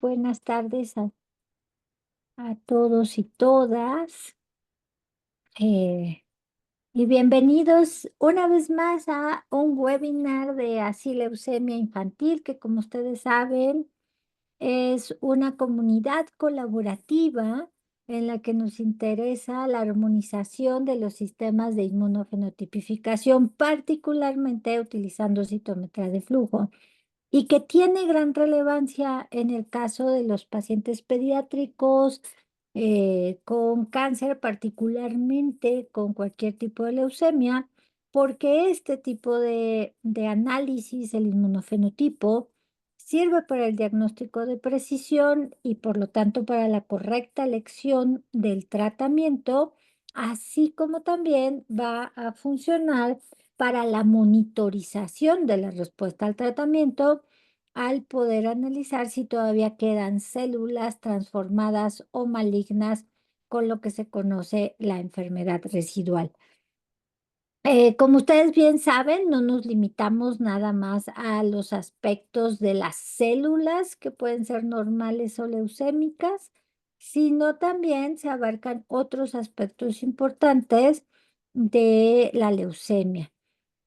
Buenas tardes a todos y todas. eh, y bienvenidos una vez más a un webinar de Leucemia Infantil, que como ustedes saben es una comunidad colaborativa en la que nos interesa la armonización de los sistemas de inmunofenotipificación, particularmente utilizando citometría de flujo, y que tiene gran relevancia en el caso de los pacientes pediátricos con cáncer, particularmente con cualquier tipo de leucemia, porque este tipo de análisis, el inmunofenotipo, sirve para el diagnóstico de precisión y por lo tanto para la correcta elección del tratamiento, así como también va a funcionar para la monitorización de la respuesta al tratamiento, al poder analizar si todavía quedan células transformadas o malignas con lo que se conoce la enfermedad residual. Como ustedes bien saben, no nos limitamos nada más a los aspectos de las células que pueden ser normales o leucémicas, sino también se abarcan otros aspectos importantes de la leucemia.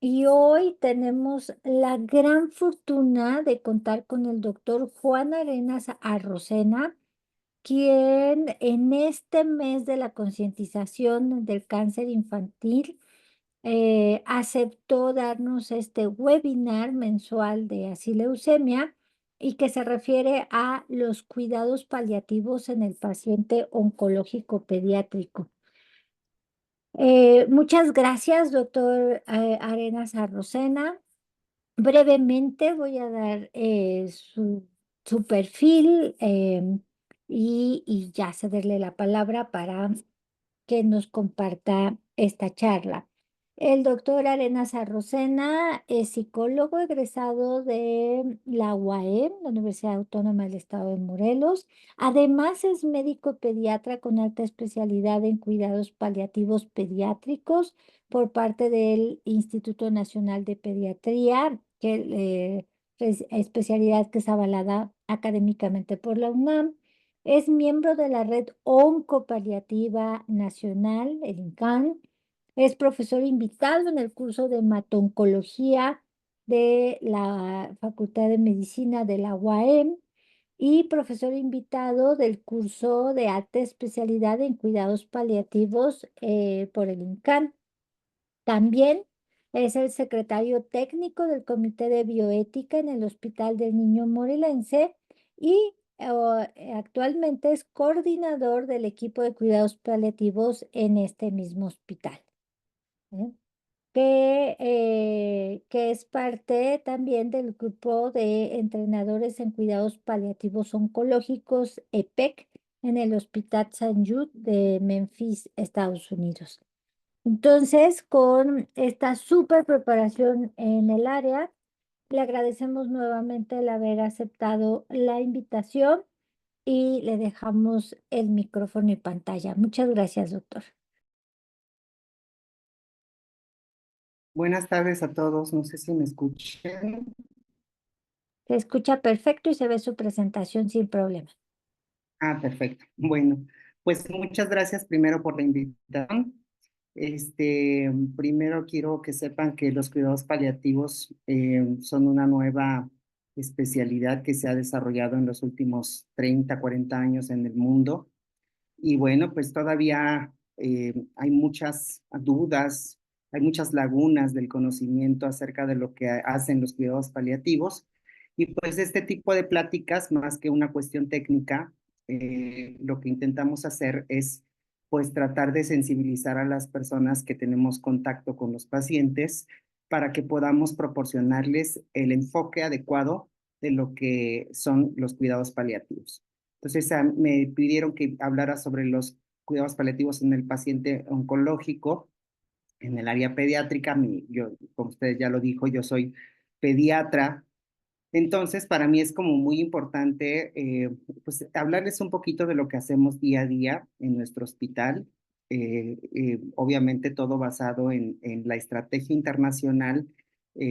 Y hoy tenemos la gran fortuna de contar con el doctor Juan Arenas Arrocena, quien en este mes de la concientización del cáncer infantil aceptó darnos este webinar mensual de asileucemia y que se refiere a los cuidados paliativos en el paciente oncológico pediátrico. Muchas gracias, doctor Arenas Arrocena. Brevemente voy a dar su perfil y ya cederle la palabra para que nos comparta esta charla. El doctor Arenas Arrocena es psicólogo egresado de la UAM, la Universidad Autónoma del Estado de Morelos. Además es médico pediatra con alta especialidad en cuidados paliativos pediátricos por parte del Instituto Nacional de Pediatría, es especialidad que es avalada académicamente por la UNAM. Es miembro de la Red Oncopaliativa Nacional, el INCAN. Es profesor invitado en el curso de hematoncología de la Facultad de Medicina de la UAM y profesor invitado del curso de alta especialidad en cuidados paliativos por el INCAN. También es el secretario técnico del Comité de Bioética en el Hospital del Niño Morelense y actualmente es coordinador del equipo de cuidados paliativos en este mismo hospital, ¿eh? Que es parte también del grupo de entrenadores en cuidados paliativos oncológicos, EPEC, en el Hospital St. Jude de Memphis, Estados Unidos. Entonces, con esta súper preparación en el área, le agradecemos nuevamente el haber aceptado la invitación y le dejamos el micrófono y pantalla. Muchas gracias, doctor. Buenas tardes a todos, no sé si me escuchan. Se escucha perfecto y se ve su presentación sin problema. Perfecto. Bueno, pues muchas gracias primero por la invitación. Primero quiero que sepan que los cuidados paliativos son una nueva especialidad que se ha desarrollado en los últimos 30, 40 años en el mundo. Y bueno, pues todavía hay muchas dudas, hay muchas lagunas del conocimiento acerca de lo que hacen los cuidados paliativos. Y pues este tipo de pláticas, más que una cuestión técnica, lo que intentamos hacer es pues tratar de sensibilizar a las personas que tenemos contacto con los pacientes para que podamos proporcionarles el enfoque adecuado de lo que son los cuidados paliativos. Entonces, me pidieron que hablara sobre los cuidados paliativos en el paciente oncológico, en el área pediátrica. Yo, como ustedes ya lo dijo, yo soy pediatra. Entonces, para mí es como muy importante, pues, hablarles un poquito de lo que hacemos día a día en nuestro hospital. Obviamente todo basado en la estrategia internacional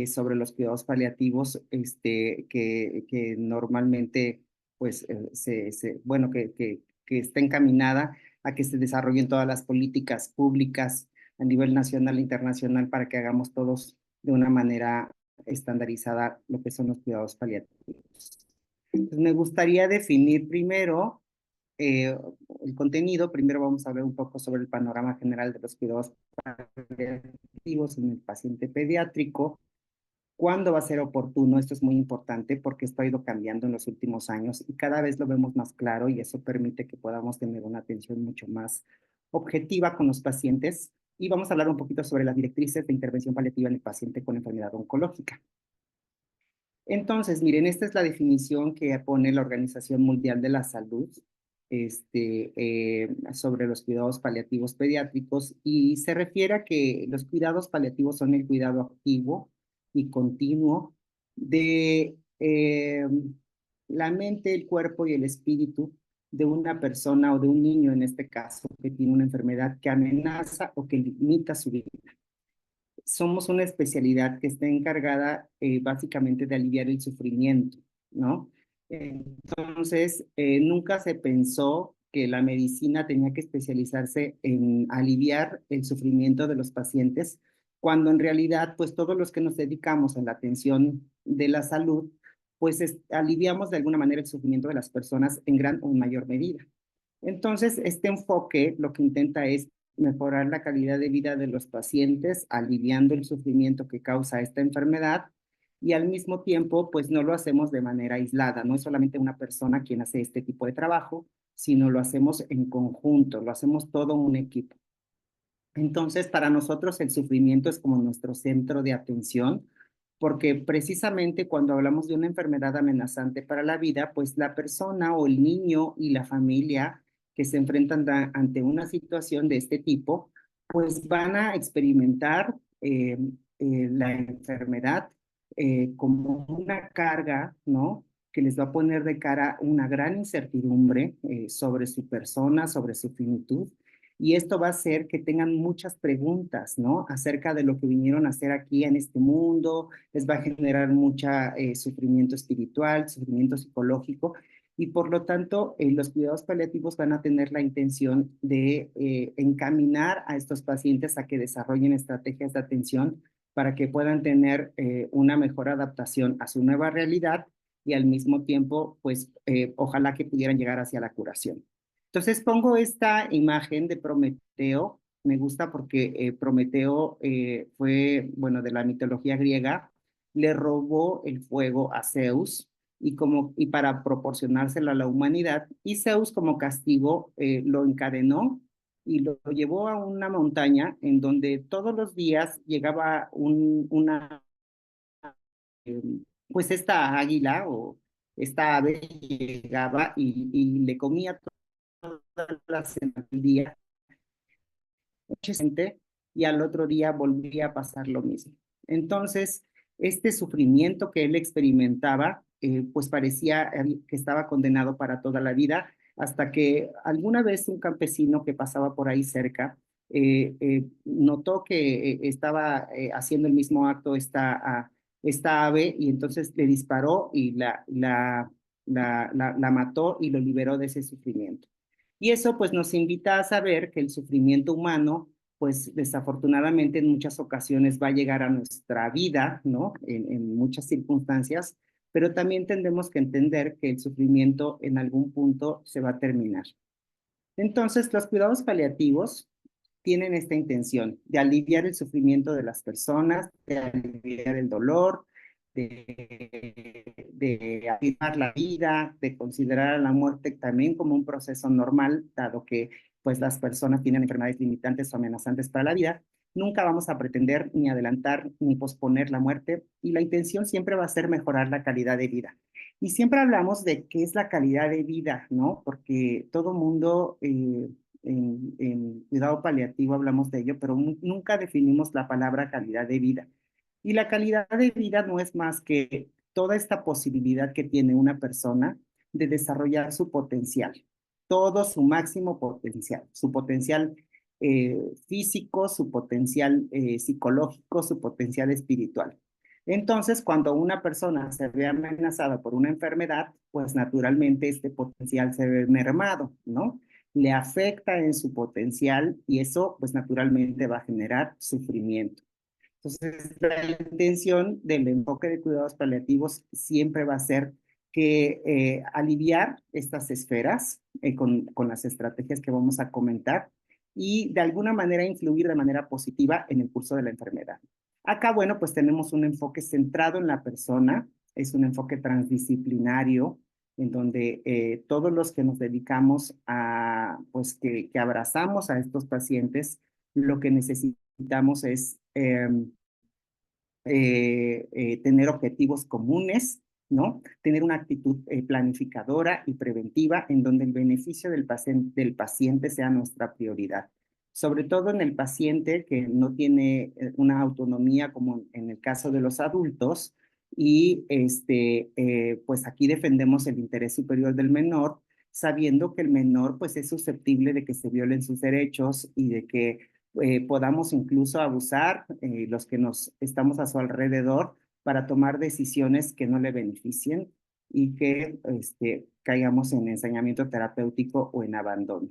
sobre los cuidados paliativos, que normalmente pues, bueno, que está encaminada a que se desarrollen todas las políticas públicas a nivel nacional e internacional para que hagamos todos de una manera estandarizada lo que son los cuidados paliativos. Entonces, me gustaría definir primero eh, el contenido. Primero vamos a hablar un poco sobre el panorama general de los cuidados paliativos en el paciente pediátrico. ¿Cuándo va a ser oportuno? Esto es muy importante porque esto ha ido cambiando en los últimos años y cada vez lo vemos más claro y eso permite que podamos tener una atención mucho más objetiva con los pacientes. Y vamos a hablar un poquito sobre las directrices de intervención paliativa en el paciente con enfermedad oncológica. Entonces, miren, esta es la definición que pone la Organización Mundial de la Salud sobre los cuidados paliativos pediátricos y se refiere a que los cuidados paliativos son el cuidado activo y continuo de la mente, el cuerpo y el espíritu de una persona o de un niño en este caso que tiene una enfermedad que amenaza o que limita su vida. Somos una especialidad que está encargada básicamente de aliviar el sufrimiento, ¿no? Entonces, nunca se pensó que la medicina tenía que especializarse en aliviar el sufrimiento de los pacientes, cuando en realidad, pues todos los que nos dedicamos a la atención de la salud, pues aliviamos de alguna manera el sufrimiento de las personas en gran o mayor medida. Entonces, este enfoque lo que intenta es mejorar la calidad de vida de los pacientes, aliviando el sufrimiento que causa esta enfermedad y al mismo tiempo, pues no lo hacemos de manera aislada, no es solamente una persona quien hace este tipo de trabajo, sino lo hacemos en conjunto, lo hacemos todo un equipo. Entonces, para nosotros el sufrimiento es como nuestro centro de atención, porque precisamente cuando hablamos de una enfermedad amenazante para la vida, pues la persona o el niño y la familia que se enfrentan ante una situación de este tipo, pues van a experimentar la enfermedad como una carga, ¿no? Que les va a poner de cara una gran incertidumbre sobre su persona, sobre su finitud y esto va a hacer que tengan muchas preguntas, ¿no? Acerca de lo que vinieron a hacer aquí en este mundo, les va a generar mucha sufrimiento espiritual, sufrimiento psicológico, y por lo tanto los cuidados paliativos van a tener la intención de encaminar a estos pacientes a que desarrollen estrategias de atención para que puedan tener una mejor adaptación a su nueva realidad y al mismo tiempo, pues ojalá que pudieran llegar hacia la curación. Entonces pongo esta imagen de Prometeo. Me gusta porque Prometeo fue, bueno, de la mitología griega, le robó el fuego a Zeus y para proporcionárselo a la humanidad. Y Zeus como castigo lo encadenó y lo llevó a una montaña en donde todos los días llegaba eh, pues esta águila o esta ave llegaba y le comía todas las el día y al otro día volvía a pasar lo mismo. Entonces, este sufrimiento que él experimentaba, pues parecía que estaba condenado para toda la vida, hasta que alguna vez un campesino que pasaba por ahí cerca notó que estaba haciendo el mismo acto esta ave y entonces le disparó y la mató y lo liberó de ese sufrimiento. Y eso pues nos invita a saber que el sufrimiento humano pues desafortunadamente en muchas ocasiones va a llegar a nuestra vida, ¿no? En muchas circunstancias, pero también tendremos que entender que el sufrimiento en algún punto se va a terminar. Entonces, los cuidados paliativos tienen esta intención de aliviar el sufrimiento de las personas, de aliviar el dolor, de afirmar la vida, de considerar a la muerte también como un proceso normal, dado que pues las personas tienen enfermedades limitantes o amenazantes para la vida. Nunca vamos a pretender ni adelantar ni posponer la muerte y la intención siempre va a ser mejorar la calidad de vida. Y siempre hablamos de qué es la calidad de vida, ¿no? Porque todo mundo en cuidado paliativo hablamos de ello, pero nunca definimos la palabra calidad de vida. Y la calidad de vida no es más que toda esta posibilidad que tiene una persona de desarrollar su potencial, todo su máximo potencial, su potencial físico, su potencial psicológico, su potencial espiritual. Entonces, cuando una persona se ve amenazada por una enfermedad, pues naturalmente este potencial se ve mermado, ¿no? Le afecta en su potencial y eso, pues naturalmente va a generar sufrimiento. Entonces, la intención del enfoque de cuidados paliativos siempre va a ser que aliviar estas esferas con las estrategias que vamos a comentar y de alguna manera influir de manera positiva en el curso de la enfermedad. Acá, bueno, pues tenemos un enfoque centrado en la persona, es un enfoque transdisciplinario en donde todos los que nos dedicamos a, pues que abrazamos a estos pacientes, lo que necesitamos es tener objetivos comunes, ¿no? Tener una actitud planificadora y preventiva en donde el beneficio del paciente sea nuestra prioridad. Sobre todo en el paciente que no tiene una autonomía como en el caso de los adultos y pues aquí defendemos el interés superior del menor, sabiendo que el menor pues es susceptible de que se violen sus derechos y de que podamos incluso abusar los que nos estamos a su alrededor para tomar decisiones que no le beneficien y que caigamos en ensañamiento terapéutico o en abandono.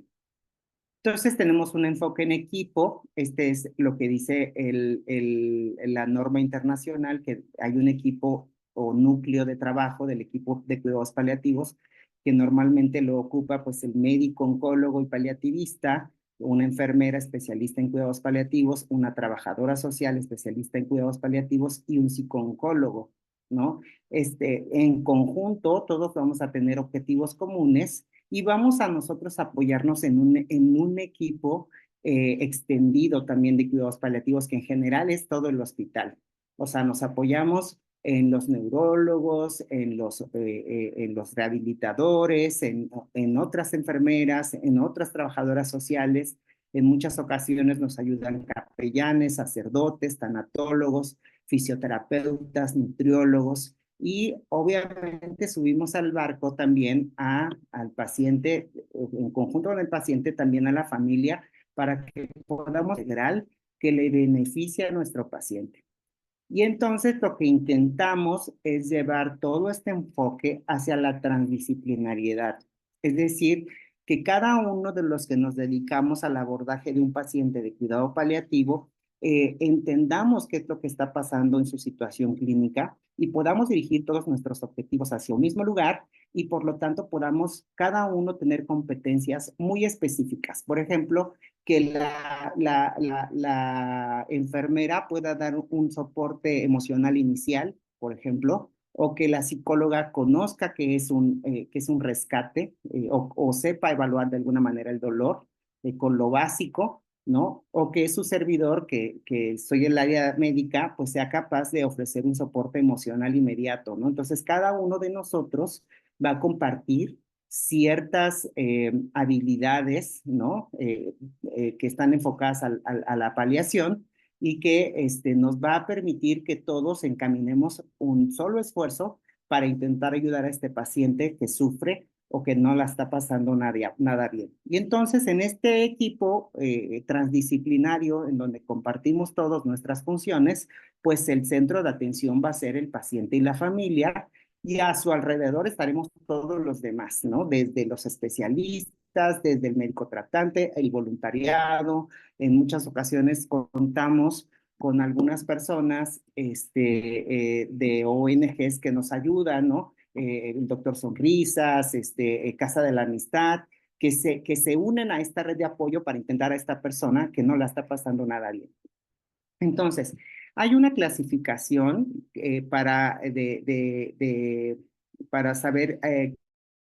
Entonces tenemos un enfoque en equipo, este es lo que dice la norma internacional, que hay un equipo o núcleo de trabajo del equipo de cuidados paliativos, que normalmente lo ocupa pues el médico, oncólogo y paliativista, una enfermera especialista en cuidados paliativos, una trabajadora social especialista en cuidados paliativos y un psicooncólogo, ¿no? En conjunto, todos vamos a tener objetivos comunes y vamos a nosotros a apoyarnos en un equipo extendido también de cuidados paliativos, que en general es todo el hospital. O sea, nos apoyamos en los neurólogos, en los rehabilitadores, en otras enfermeras, en otras trabajadoras sociales. En muchas ocasiones nos ayudan capellanes, sacerdotes, tanatólogos, fisioterapeutas, nutriólogos y obviamente subimos al barco también al paciente, en conjunto con el paciente, también a la familia, para que podamos integrar que le beneficie a nuestro paciente. Y entonces lo que intentamos es llevar todo este enfoque hacia la transdisciplinariedad, es decir, que cada uno de los que nos dedicamos al abordaje de un paciente de cuidado paliativo, entendamos qué es lo que está pasando en su situación clínica y podamos dirigir todos nuestros objetivos hacia un mismo lugar y por lo tanto podamos cada uno tener competencias muy específicas. Por ejemplo, que la enfermera pueda dar un soporte emocional inicial, por ejemplo, o que la psicóloga conozca que es un rescate o sepa evaluar de alguna manera el dolor con lo básico, ¿no? O que su servidor, que soy el área médica, pues sea capaz de ofrecer un soporte emocional inmediato, ¿no? Entonces, cada uno de nosotros va a compartir ciertas habilidades, ¿no? Que están enfocadas a la paliación y que nos va a permitir que todos encaminemos un solo esfuerzo para intentar ayudar a este paciente que sufre o que no la está pasando nada bien. Y entonces en este equipo transdisciplinario, en donde compartimos todas nuestras funciones, pues el centro de atención va a ser el paciente y la familia, y a su alrededor estaremos todos los demás, ¿no? Desde los especialistas, desde el médico tratante, el voluntariado. En muchas ocasiones contamos con algunas personas de ONGs que nos ayudan, ¿no? El doctor Sonrisas, Casa de la Amistad, que se unen a esta red de apoyo para intentar a esta persona que no la está pasando nada bien. Entonces, hay una clasificación para saber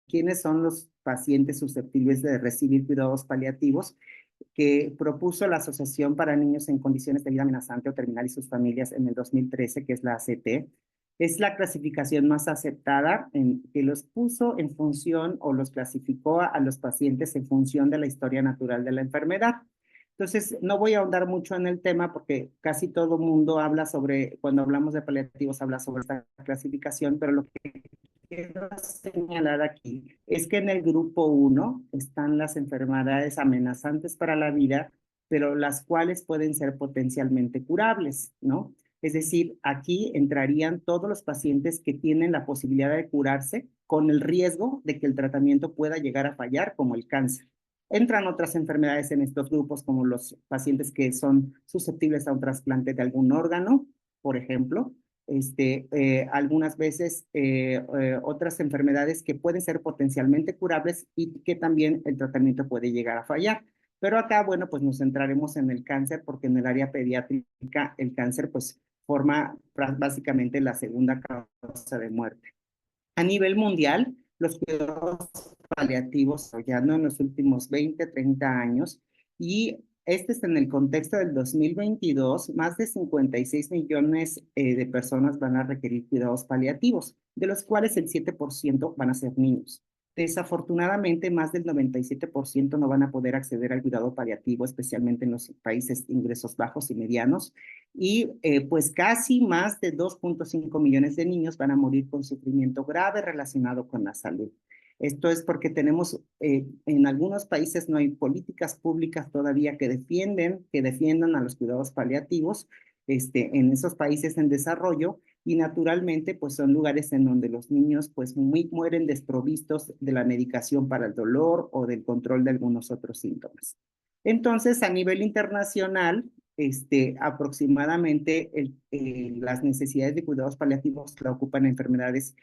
quiénes son los pacientes susceptibles de recibir cuidados paliativos que propuso la Asociación para Niños en Condiciones de Vida Amenazante o Terminal y sus familias en el 2013, que es la ACT. Es la clasificación más aceptada que los puso en función o los clasificó a los pacientes en función de la historia natural de la enfermedad. Entonces, no voy a ahondar mucho en el tema porque casi todo mundo habla sobre, cuando hablamos de paliativos, habla sobre esta clasificación, pero lo que quiero señalar aquí es que en el grupo 1 están las enfermedades amenazantes para la vida, pero las cuales pueden ser potencialmente curables, ¿no? Es decir, aquí entrarían todos los pacientes que tienen la posibilidad de curarse con el riesgo de que el tratamiento pueda llegar a fallar, como el cáncer. Entran otras enfermedades en estos grupos, como los pacientes que son susceptibles a un trasplante de algún órgano, por ejemplo, algunas veces otras enfermedades que pueden ser potencialmente curables y que también el tratamiento puede llegar a fallar. Pero acá, bueno, pues nos centraremos en el cáncer porque en el área pediátrica el cáncer pues forma básicamente la segunda causa de muerte. A nivel mundial, los cuidados paliativos desarrollando en los últimos 20, 30 años y este es en el contexto del 2022, más de 56 millones de personas van a requerir cuidados paliativos, de los cuales el 7% van a ser niños. Desafortunadamente, más del 97% no van a poder acceder al cuidado paliativo, especialmente en los países de ingresos bajos y medianos, y pues casi más de 2.5 millones de niños van a morir con sufrimiento grave relacionado con la salud. Esto es porque tenemos, en algunos países no hay políticas públicas todavía que defiendan a los cuidados paliativos, en esos países en desarrollo, y naturalmente pues son lugares en donde los niños pues mueren desprovistos de la medicación para el dolor o del control de algunos otros síntomas. Entonces, a nivel internacional, aproximadamente las necesidades de cuidados paliativos la ocupan enfermedades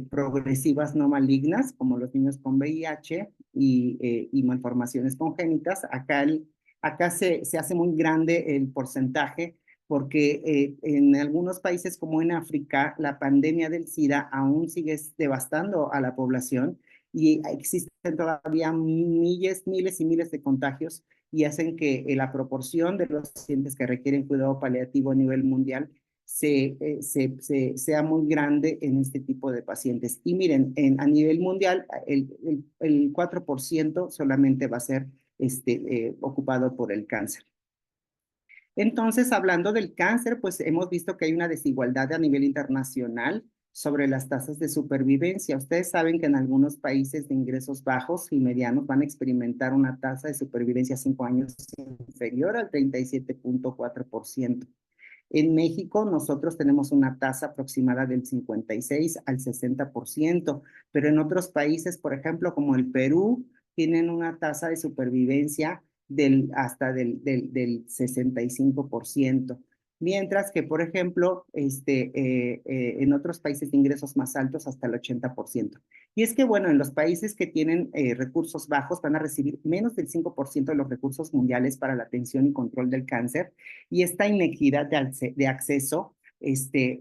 progresivas no malignas, como los niños con VIH y malformaciones congénitas. Acá se hace muy grande el porcentaje porque en algunos países como en África, la pandemia del SIDA aún sigue devastando a la población y existen todavía miles y miles de contagios y hacen que la proporción de los pacientes que requieren cuidado paliativo a nivel mundial sea muy grande en este tipo de pacientes. Y miren, a nivel mundial, el 4% solamente va a ser ocupado por el cáncer. Entonces, hablando del cáncer, pues hemos visto que hay una desigualdad a nivel internacional sobre las tasas de supervivencia. Ustedes saben que en algunos países de ingresos bajos y medianos van a experimentar una tasa de supervivencia 5 años inferior al 37.4%. En México nosotros tenemos una tasa aproximada del 56 al 60%, pero en otros países, por ejemplo, como el Perú, tienen una tasa de supervivencia hasta del 65%. Mientras que, por ejemplo, en otros países de ingresos más altos hasta el 80%. Y es que, bueno, en los países que tienen recursos bajos van a recibir menos del 5% de los recursos mundiales para la atención y control del cáncer, y esta inequidad de acceso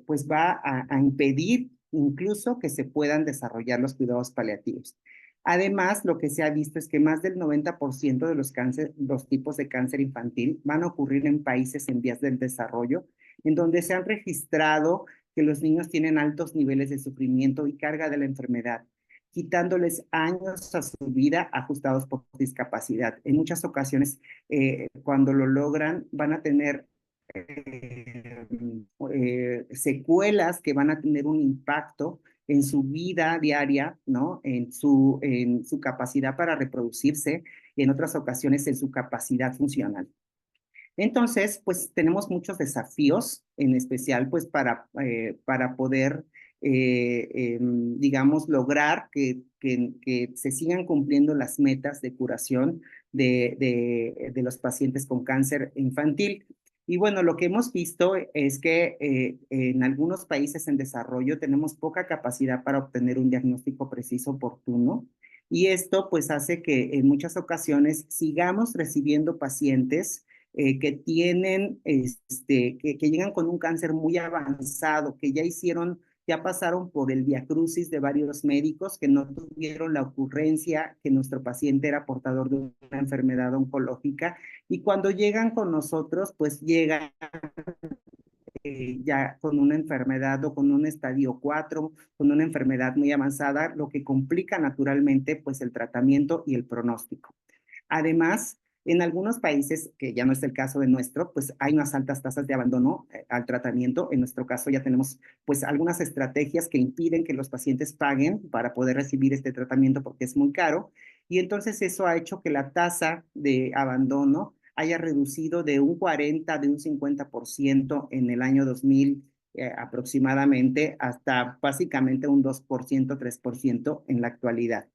pues va a impedir incluso que se puedan desarrollar los cuidados paliativos. Además, lo que se ha visto es que más del 90% de los tipos de cáncer infantil van a ocurrir en países en vías del desarrollo, en donde se han registrado que los niños tienen altos niveles de sufrimiento y carga de la enfermedad, quitándoles años a su vida ajustados por discapacidad. En muchas ocasiones, cuando lo logran, van a tener eh, secuelas que van a tener un impacto en su vida diaria, ¿no? En su capacidad para reproducirse y en otras ocasiones en su capacidad funcional. Entonces, pues tenemos muchos desafíos, en especial pues para poder, digamos, lograr que se sigan cumpliendo las metas de curación de los pacientes con cáncer infantil. Y bueno, lo que hemos visto es que en algunos países en desarrollo tenemos poca capacidad para obtener un diagnóstico preciso oportuno. Y esto pues hace que en muchas ocasiones sigamos recibiendo pacientes que tienen, que llegan con un cáncer muy avanzado, que ya pasaron por el viacrucis de varios médicos, que no tuvieron la ocurrencia que nuestro paciente era portador de una enfermedad oncológica, y cuando llegan con nosotros, pues llegan ya con una enfermedad o con un estadio 4, con una enfermedad muy avanzada, lo que complica naturalmente pues el tratamiento y el pronóstico. Además, en algunos países, que ya no es el caso de nuestro, pues hay unas altas tasas de abandono al tratamiento. En nuestro caso ya tenemos pues algunas estrategias que impiden que los pacientes paguen para poder recibir este tratamiento porque es muy caro. Y entonces eso ha hecho que la tasa de abandono haya reducido de un 40, de un 50% en el año 2000 aproximadamente, hasta básicamente un 2%, 3% en la actualidad.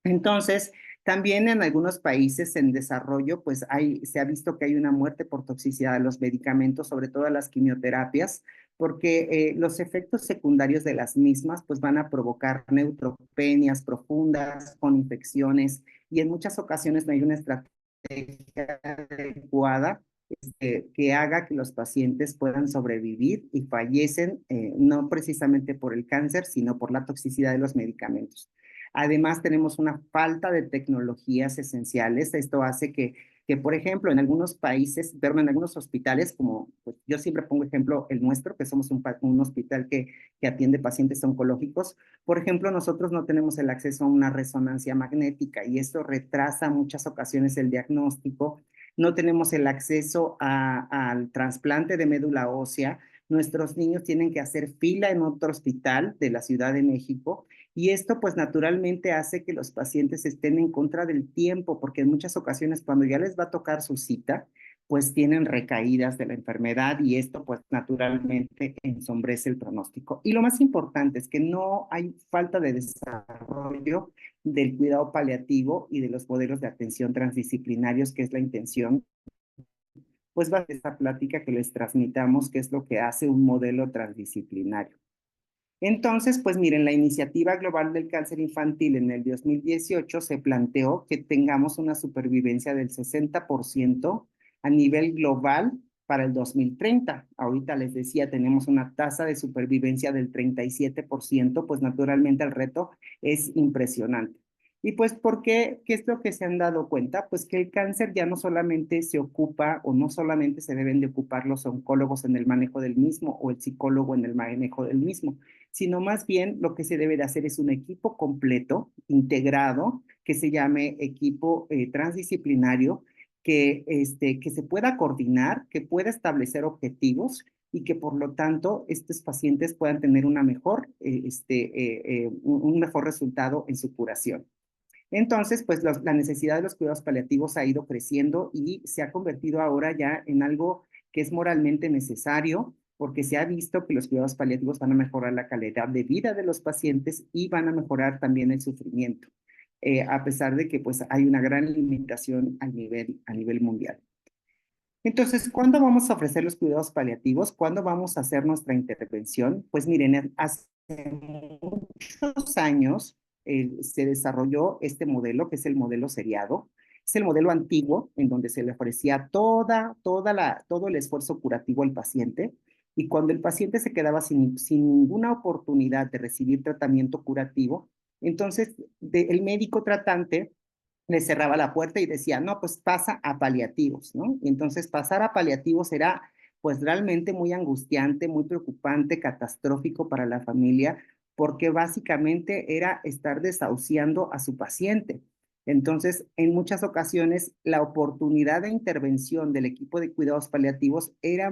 Entonces, también en algunos países en desarrollo, pues se ha visto que hay una muerte por toxicidad de los medicamentos, sobre todo las quimioterapias, porque los efectos secundarios de las mismas, pues van a provocar neutropenias profundas con infecciones y en muchas ocasiones no hay una estrategia adecuada que haga que los pacientes puedan sobrevivir y fallecen, no precisamente por el cáncer, sino por la toxicidad de los medicamentos. Además, tenemos una falta de tecnologías esenciales. Esto hace que, por ejemplo, en algunos países, pero en algunos hospitales, como pues, yo siempre pongo ejemplo el nuestro, que somos un hospital que atiende pacientes oncológicos, por ejemplo, nosotros no tenemos el acceso a una resonancia magnética y esto retrasa muchas ocasiones el diagnóstico. No tenemos el acceso al trasplante de médula ósea. Nuestros niños tienen que hacer fila en otro hospital de la Ciudad de México y esto pues naturalmente hace que los pacientes estén en contra del tiempo, porque en muchas ocasiones cuando ya les va a tocar su cita, pues tienen recaídas de la enfermedad y esto pues naturalmente ensombrece el pronóstico. Y lo más importante es que no hay falta de desarrollo del cuidado paliativo y de los modelos de atención transdisciplinarios, que es la intención, pues va a esta plática que les transmitamos, que es lo que hace un modelo transdisciplinario. Entonces, pues miren, la Iniciativa Global del Cáncer Infantil en el 2018 se planteó que tengamos una supervivencia del 60% a nivel global para el 2030. Ahorita les decía, tenemos una tasa de supervivencia del 37%, pues naturalmente el reto es impresionante. Y pues, ¿por qué? ¿Qué es lo que se han dado cuenta? Pues que el cáncer ya no solamente se ocupa o no solamente se deben de ocupar los oncólogos en el manejo del mismo o el psicólogo en el manejo del mismo, sino más bien lo que se debe de hacer es un equipo completo, integrado, que se llame equipo transdisciplinario, que se pueda coordinar, que pueda establecer objetivos y que por lo tanto estos pacientes puedan tener un mejor resultado en su curación. Entonces, pues la necesidad de los cuidados paliativos ha ido creciendo y se ha convertido ahora ya en algo que es moralmente necesario, porque se ha visto que los cuidados paliativos van a mejorar la calidad de vida de los pacientes y van a mejorar también el sufrimiento, a pesar de que pues hay una gran limitación a nivel mundial. Entonces, ¿cuándo vamos a ofrecer los cuidados paliativos? ¿Cuándo vamos a hacer nuestra intervención? Pues miren, hace muchos años se desarrolló este modelo, que es el modelo seriado. Es el modelo antiguo, en donde se le ofrecía todo el esfuerzo curativo al paciente. Y cuando el paciente se quedaba sin ninguna oportunidad de recibir tratamiento curativo, entonces el médico tratante le cerraba la puerta y decía, no, pues pasa a paliativos, ¿no? Y entonces pasar a paliativos era pues realmente muy angustiante, muy preocupante, catastrófico para la familia, porque básicamente era estar desahuciando a su paciente. Entonces, en muchas ocasiones, la oportunidad de intervención del equipo de cuidados paliativos era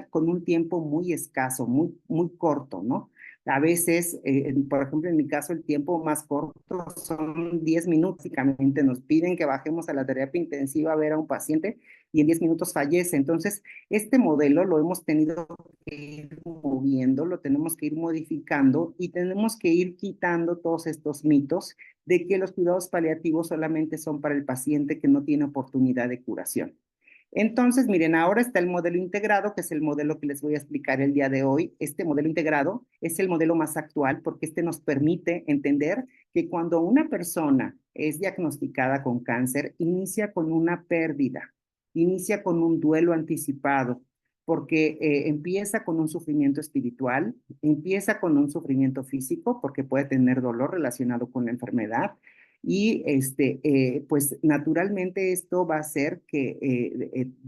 con un tiempo muy escaso, muy corto, ¿no? A veces, por ejemplo, en mi caso, el tiempo más corto son 10 minutos. Básicamente nos piden que bajemos a la terapia intensiva a ver a un paciente y en 10 minutos fallece. Entonces, este modelo lo hemos tenido que ir moviendo, lo tenemos que ir modificando y tenemos que ir quitando todos estos mitos de que los cuidados paliativos solamente son para el paciente que no tiene oportunidad de curación. Entonces, miren, ahora está el modelo integrado, que es el modelo que les voy a explicar el día de hoy. Este modelo integrado es el modelo más actual porque este nos permite entender que cuando una persona es diagnosticada con cáncer, inicia con una pérdida, inicia con un duelo anticipado, porque empieza con un sufrimiento espiritual, empieza con un sufrimiento físico, porque puede tener dolor relacionado con la enfermedad, y pues naturalmente esto va a hacer que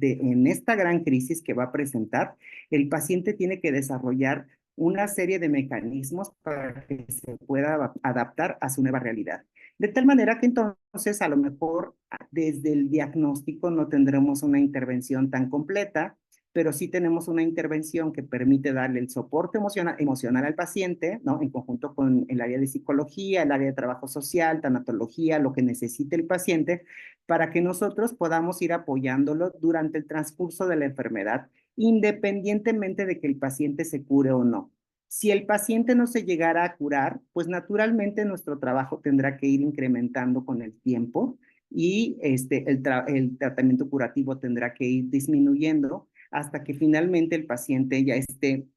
en esta gran crisis que va a presentar, el paciente tiene que desarrollar una serie de mecanismos para que se pueda adaptar a su nueva realidad. De tal manera que entonces a lo mejor desde el diagnóstico no tendremos una intervención tan completa, pero sí tenemos una intervención que permite darle el soporte emocional al paciente, ¿no? En conjunto con el área de psicología, el área de trabajo social, tanatología, lo que necesite el paciente, para que nosotros podamos ir apoyándolo durante el transcurso de la enfermedad, independientemente de que el paciente se cure o no. Si el paciente no se llegara a curar, pues naturalmente nuestro trabajo tendrá que ir incrementando con el tiempo y el tratamiento curativo tendrá que ir disminuyendo hasta que finalmente el paciente ya esté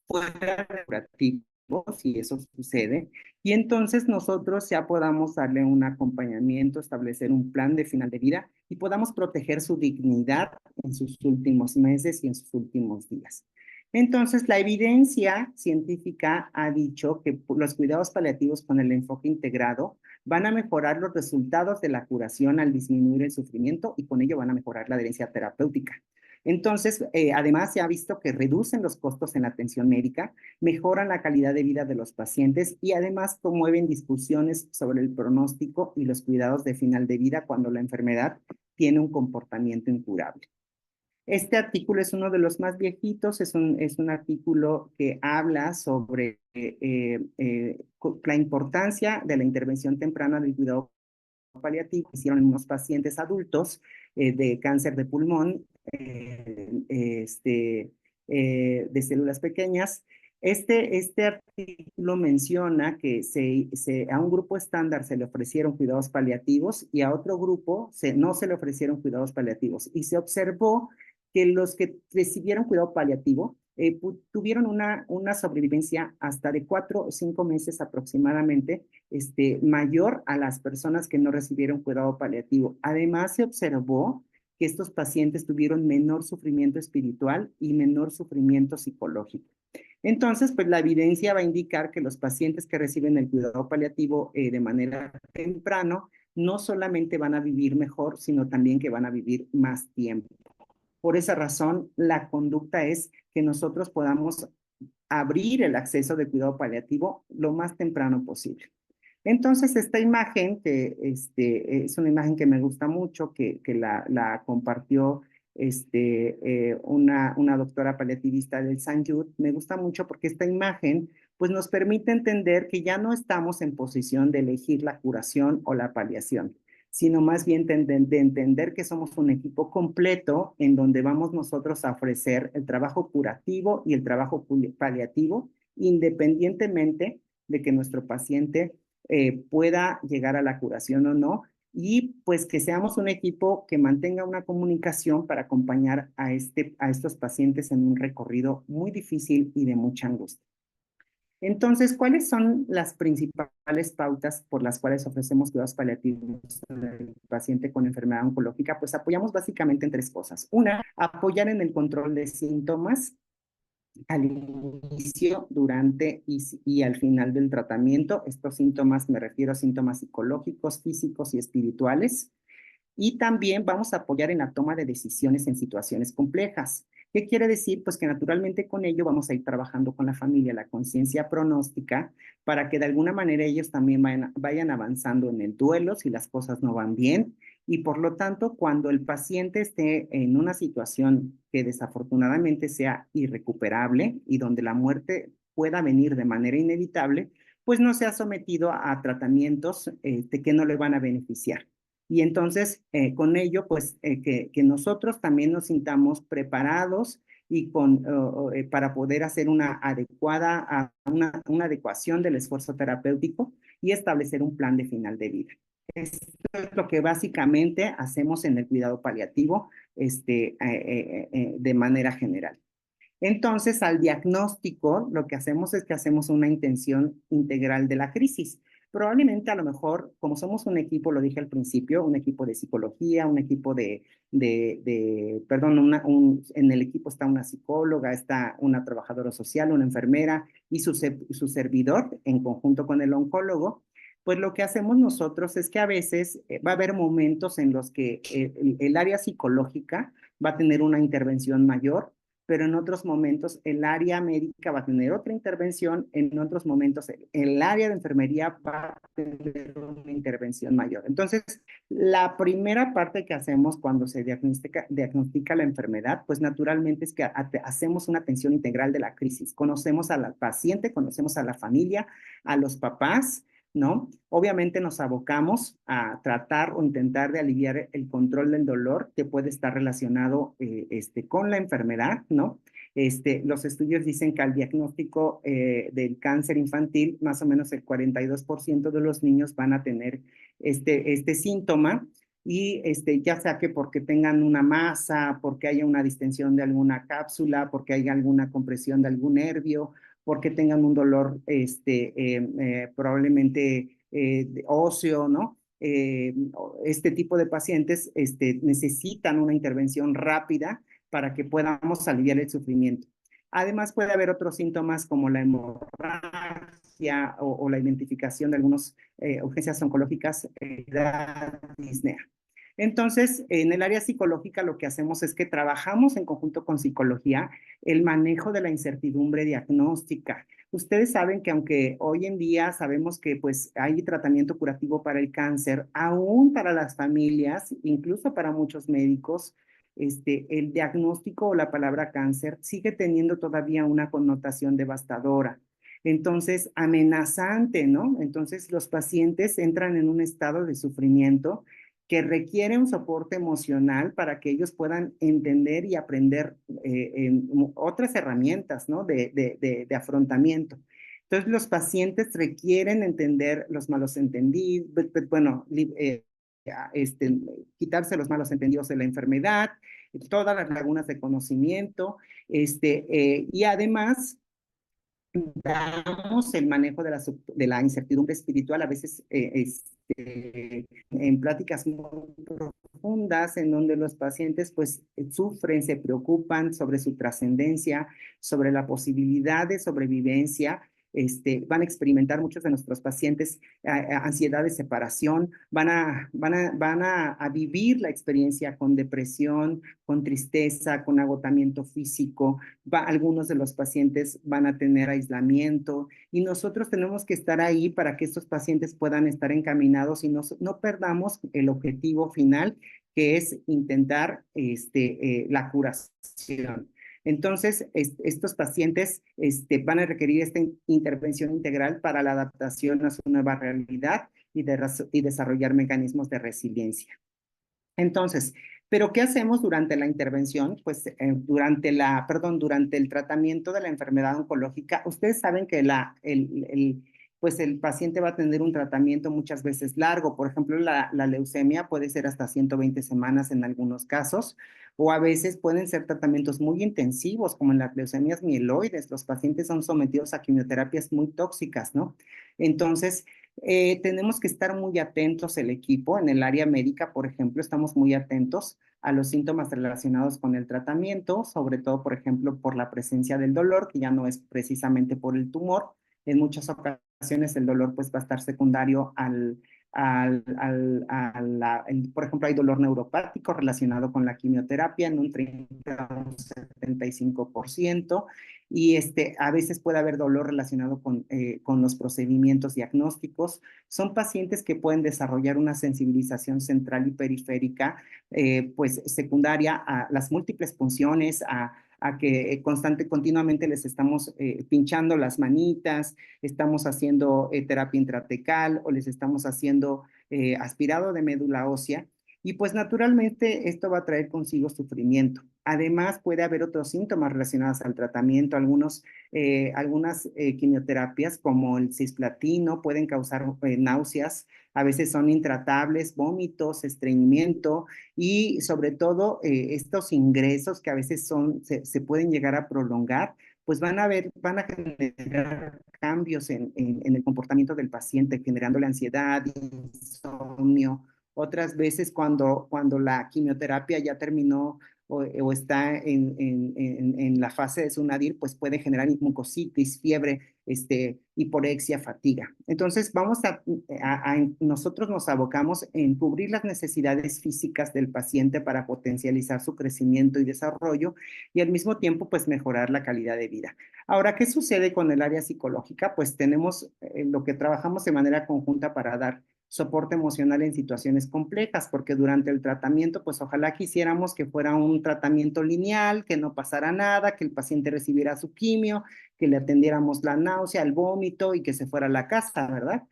fuera de curativo, si eso sucede, y entonces nosotros ya podamos darle un acompañamiento, establecer un plan de final de vida y podamos proteger su dignidad en sus últimos meses y en sus últimos días. Entonces, la evidencia científica ha dicho que los cuidados paliativos con el enfoque integrado van a mejorar los resultados de la curación al disminuir el sufrimiento y con ello van a mejorar la adherencia terapéutica. Entonces, además se ha visto que reducen los costos en la atención médica, mejoran la calidad de vida de los pacientes y además promueven discusiones sobre el pronóstico y los cuidados de final de vida cuando la enfermedad tiene un comportamiento incurable. Este artículo es uno de los más viejitos, es un artículo que habla sobre la importancia de la intervención temprana del cuidado paliativo. Hicieron en unos pacientes adultos de cáncer de pulmón, de células pequeñas. Este artículo menciona que a un grupo estándar se le ofrecieron cuidados paliativos y a otro grupo no se le ofrecieron cuidados paliativos. Y se observó que los que recibieron cuidado paliativo tuvieron una sobrevivencia hasta de 4 o 5 meses aproximadamente, mayor a las personas que no recibieron cuidado paliativo. Además, se observó que estos pacientes tuvieron menor sufrimiento espiritual y menor sufrimiento psicológico. Entonces, pues la evidencia va a indicar que los pacientes que reciben el cuidado paliativo de manera temprano no solamente van a vivir mejor, sino también que van a vivir más tiempo. Por esa razón, la conducta es que nosotros podamos abrir el acceso de cuidado paliativo lo más temprano posible. Entonces, esta imagen, que es una imagen que me gusta mucho, que la compartió una doctora paliativista del San Jude, me gusta mucho porque esta imagen pues nos permite entender que ya no estamos en posición de elegir la curación o la paliación, sino más bien de entender que somos un equipo completo en donde vamos nosotros a ofrecer el trabajo curativo y el trabajo paliativo, independientemente de que nuestro paciente pueda llegar a la curación o no, y pues que seamos un equipo que mantenga una comunicación para acompañar a estos pacientes en un recorrido muy difícil y de mucha angustia. Entonces, ¿cuáles son las principales pautas por las cuales ofrecemos cuidados paliativos al paciente con enfermedad oncológica? Pues apoyamos básicamente en 3 cosas. Una, apoyar en el control de síntomas al inicio, durante y al final del tratamiento. Estos síntomas, me refiero a síntomas psicológicos, físicos y espirituales. Y también vamos a apoyar en la toma de decisiones en situaciones complejas. ¿Qué quiere decir? Pues que naturalmente con ello vamos a ir trabajando con la familia la conciencia pronóstica para que de alguna manera ellos también vayan avanzando en el duelo si las cosas no van bien. Y por lo tanto, cuando el paciente esté en una situación que desafortunadamente sea irrecuperable y donde la muerte pueda venir de manera inevitable, pues no sea sometido a tratamientos que no le van a beneficiar. Y entonces, con ello, pues, que nosotros también nos sintamos preparados y para poder hacer una adecuación del esfuerzo terapéutico y establecer un plan de final de vida. Esto es lo que básicamente hacemos en el cuidado paliativo, de manera general. Entonces, al diagnóstico, lo que hacemos es que hacemos una intención integral de la crisis. Probablemente a lo mejor, como somos un equipo, lo dije al principio, un equipo de psicología, un equipo perdón, en el equipo está una psicóloga, está una trabajadora social, una enfermera y su servidor en conjunto con el oncólogo. Pues lo que hacemos nosotros es que a veces va a haber momentos en los que el área psicológica va a tener una intervención mayor, pero en otros momentos el área médica va a tener otra intervención, en otros momentos el área de enfermería va a tener una intervención mayor. Entonces, La primera parte que hacemos cuando se diagnostica la enfermedad, pues naturalmente es que hacemos una atención integral de la crisis. Conocemos al paciente, conocemos a la familia, a los papás, ¿no? Obviamente nos abocamos a tratar o intentar de aliviar el control del dolor que puede estar relacionado con la enfermedad, ¿no? Los estudios dicen que al diagnóstico del cáncer infantil, más o menos el 42% de los niños van a tener este síntoma y ya sea que porque tengan una masa, porque haya una distensión de alguna cápsula, porque haya alguna compresión de algún nervio, porque tengan un dolor probablemente óseo, ¿no? Este tipo de pacientes necesitan una intervención rápida para que podamos aliviar el sufrimiento. Además, puede haber otros síntomas como la hemorragia o la identificación de algunas urgencias oncológicas de disnea. Entonces, en el área psicológica lo que hacemos es que trabajamos en conjunto con psicología el manejo de la incertidumbre diagnóstica. Ustedes saben que aunque hoy en día sabemos que pues hay tratamiento curativo para el cáncer, aún para las familias, incluso para muchos médicos, el diagnóstico o la palabra cáncer sigue teniendo todavía una connotación devastadora. Entonces, amenazante, ¿no? Entonces, los pacientes entran en un estado de sufrimiento que requiere un soporte emocional para que ellos puedan entender y aprender otras herramientas, ¿no? De afrontamiento. Entonces, los pacientes requieren entender los malos entendidos, bueno, este, quitarse los malos entendidos de la enfermedad, todas las lagunas de conocimiento, y además damos el manejo de la incertidumbre espiritual, a veces en pláticas muy profundas, en donde los pacientes pues sufren, se preocupan sobre su trascendencia, sobre la posibilidad de sobrevivencia. Van a experimentar muchos de nuestros pacientes ansiedad de separación, van a vivir la experiencia con depresión, con tristeza, con agotamiento físico. Algunos de los pacientes van a tener aislamiento y nosotros tenemos que estar ahí para que estos pacientes puedan estar encaminados y no perdamos el objetivo final, que es intentar la curación. Entonces, estos pacientes van a requerir esta intervención integral para la adaptación a su nueva realidad y desarrollar mecanismos de resiliencia. Entonces, ¿pero qué hacemos durante la intervención? Pues durante el tratamiento de la enfermedad oncológica, ustedes saben que pues el paciente va a tener un tratamiento muchas veces largo. Por ejemplo, la leucemia puede ser hasta 120 semanas en algunos casos, o a veces pueden ser tratamientos muy intensivos, como en las leucemias mieloides. Los pacientes son sometidos a quimioterapias muy tóxicas, ¿no? Entonces, tenemos que estar muy atentos el equipo. En el área médica, por ejemplo, estamos muy atentos a los síntomas relacionados con el tratamiento, sobre todo, por ejemplo, por la presencia del dolor, que ya no es precisamente por el tumor. En muchas ocasiones el dolor pues va a estar secundario por ejemplo, hay dolor neuropático relacionado con la quimioterapia en un 30 o un 75%, y a veces puede haber dolor relacionado con los procedimientos diagnósticos. Son pacientes que pueden desarrollar una sensibilización central y periférica, pues secundaria a las múltiples funciones, a que continuamente les estamos pinchando las manitas, estamos haciendo terapia intratecal o les estamos haciendo aspirado de médula ósea. Y pues naturalmente esto va a traer consigo sufrimiento. Además, puede haber otros síntomas relacionados al tratamiento. Algunas quimioterapias como el cisplatino pueden causar náuseas, a veces son intratables, vómitos, estreñimiento y sobre todo estos ingresos que a veces se pueden llegar a prolongar, pues van a generar cambios en el comportamiento del paciente, generándole ansiedad, insomnio. Otras veces cuando la quimioterapia ya terminó o está en la fase de su nadir, pues puede generar mucositis, fiebre, hiporexia, fatiga. Entonces, nosotros nos abocamos en cubrir las necesidades físicas del paciente para potencializar su crecimiento y desarrollo y al mismo tiempo, pues mejorar la calidad de vida. Ahora, ¿qué sucede con el área psicológica? Pues tenemos lo que trabajamos de manera conjunta para dar soporte emocional en situaciones complejas, porque durante el tratamiento, pues ojalá quisiéramos que fuera un tratamiento lineal, que no pasara nada, que el paciente recibiera su quimio, que le atendiéramos la náusea, el vómito y que se fuera a la casa, ¿verdad?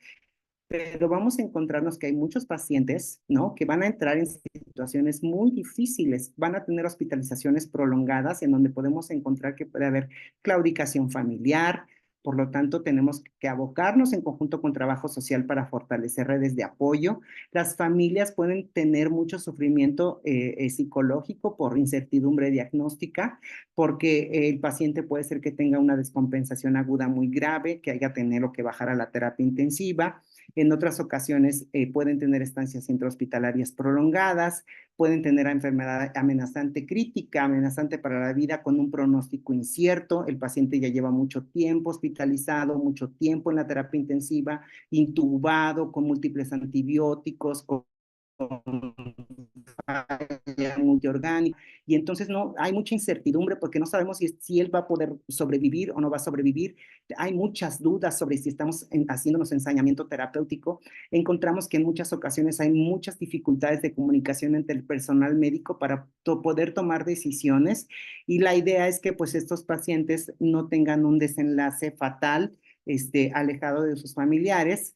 Pero vamos a encontrarnos que hay muchos pacientes, ¿no? Que van a entrar en situaciones muy difíciles, van a tener hospitalizaciones prolongadas en donde podemos encontrar que puede haber claudicación familiar. Por lo tanto, tenemos que abocarnos en conjunto con trabajo social para fortalecer redes de apoyo. Las familias pueden tener mucho sufrimiento psicológico por incertidumbre diagnóstica, porque el paciente puede ser que tenga una descompensación aguda muy grave, que haya tenido que bajar a la terapia intensiva. En otras ocasiones pueden tener estancias intrahospitalarias prolongadas, pueden tener enfermedad amenazante crítica, amenazante para la vida con un pronóstico incierto. El paciente ya lleva mucho tiempo hospitalizado, mucho tiempo en la terapia intensiva, intubado, con múltiples antibióticos, con multiorgánica, y entonces no, hay mucha incertidumbre porque no sabemos si él va a poder sobrevivir o no va a sobrevivir. Hay muchas dudas sobre si estamos haciéndonos ensañamiento terapéutico. Encontramos que en muchas ocasiones hay muchas dificultades de comunicación entre el personal médico para poder tomar decisiones, y la idea es que pues estos pacientes no tengan un desenlace fatal, alejado de sus familiares,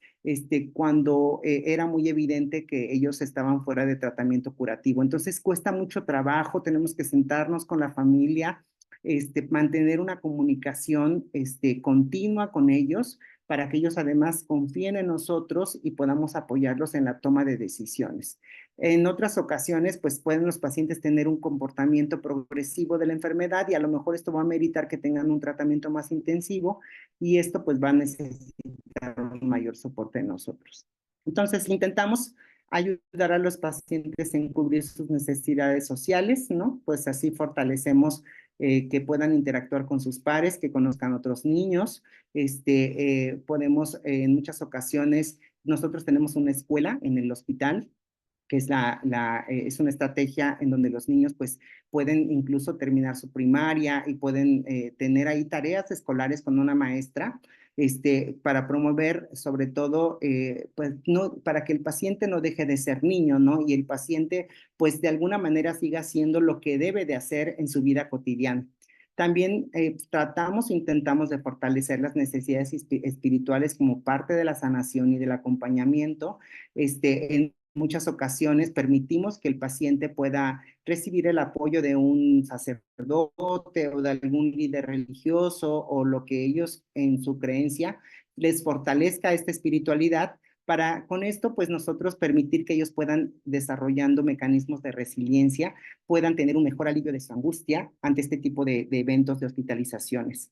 cuando era muy evidente que ellos estaban fuera de tratamiento curativo. Entonces cuesta mucho trabajo, tenemos que sentarnos con la familia, mantener una comunicación continua con ellos para que ellos además confíen en nosotros y podamos apoyarlos en la toma de decisiones. En otras ocasiones, pues pueden los pacientes tener un comportamiento progresivo de la enfermedad y a lo mejor esto va a meritar que tengan un tratamiento más intensivo, y esto pues va a necesitar un mayor soporte de nosotros. Entonces, intentamos ayudar a los pacientes en cubrir sus necesidades sociales, ¿no? Pues así fortalecemos que puedan interactuar con sus pares, que conozcan otros niños. Podemos en muchas ocasiones, nosotros tenemos una escuela en el hospital, que es, es una estrategia en donde los niños pues pueden incluso terminar su primaria y pueden tener ahí tareas escolares con una maestra, para promover sobre todo, pues no, para que el paciente no deje de ser niño, ¿no? Y el paciente pues de alguna manera siga haciendo lo que debe de hacer en su vida cotidiana. También intentamos de fortalecer las necesidades espirituales como parte de la sanación y del acompañamiento. En muchas ocasiones permitimos que el paciente pueda recibir el apoyo de un sacerdote o de algún líder religioso, o lo que ellos en su creencia les fortalezca esta espiritualidad, para con esto pues nosotros permitir que ellos puedan desarrollando mecanismos de resiliencia, puedan tener un mejor alivio de su angustia ante este tipo de eventos de hospitalizaciones.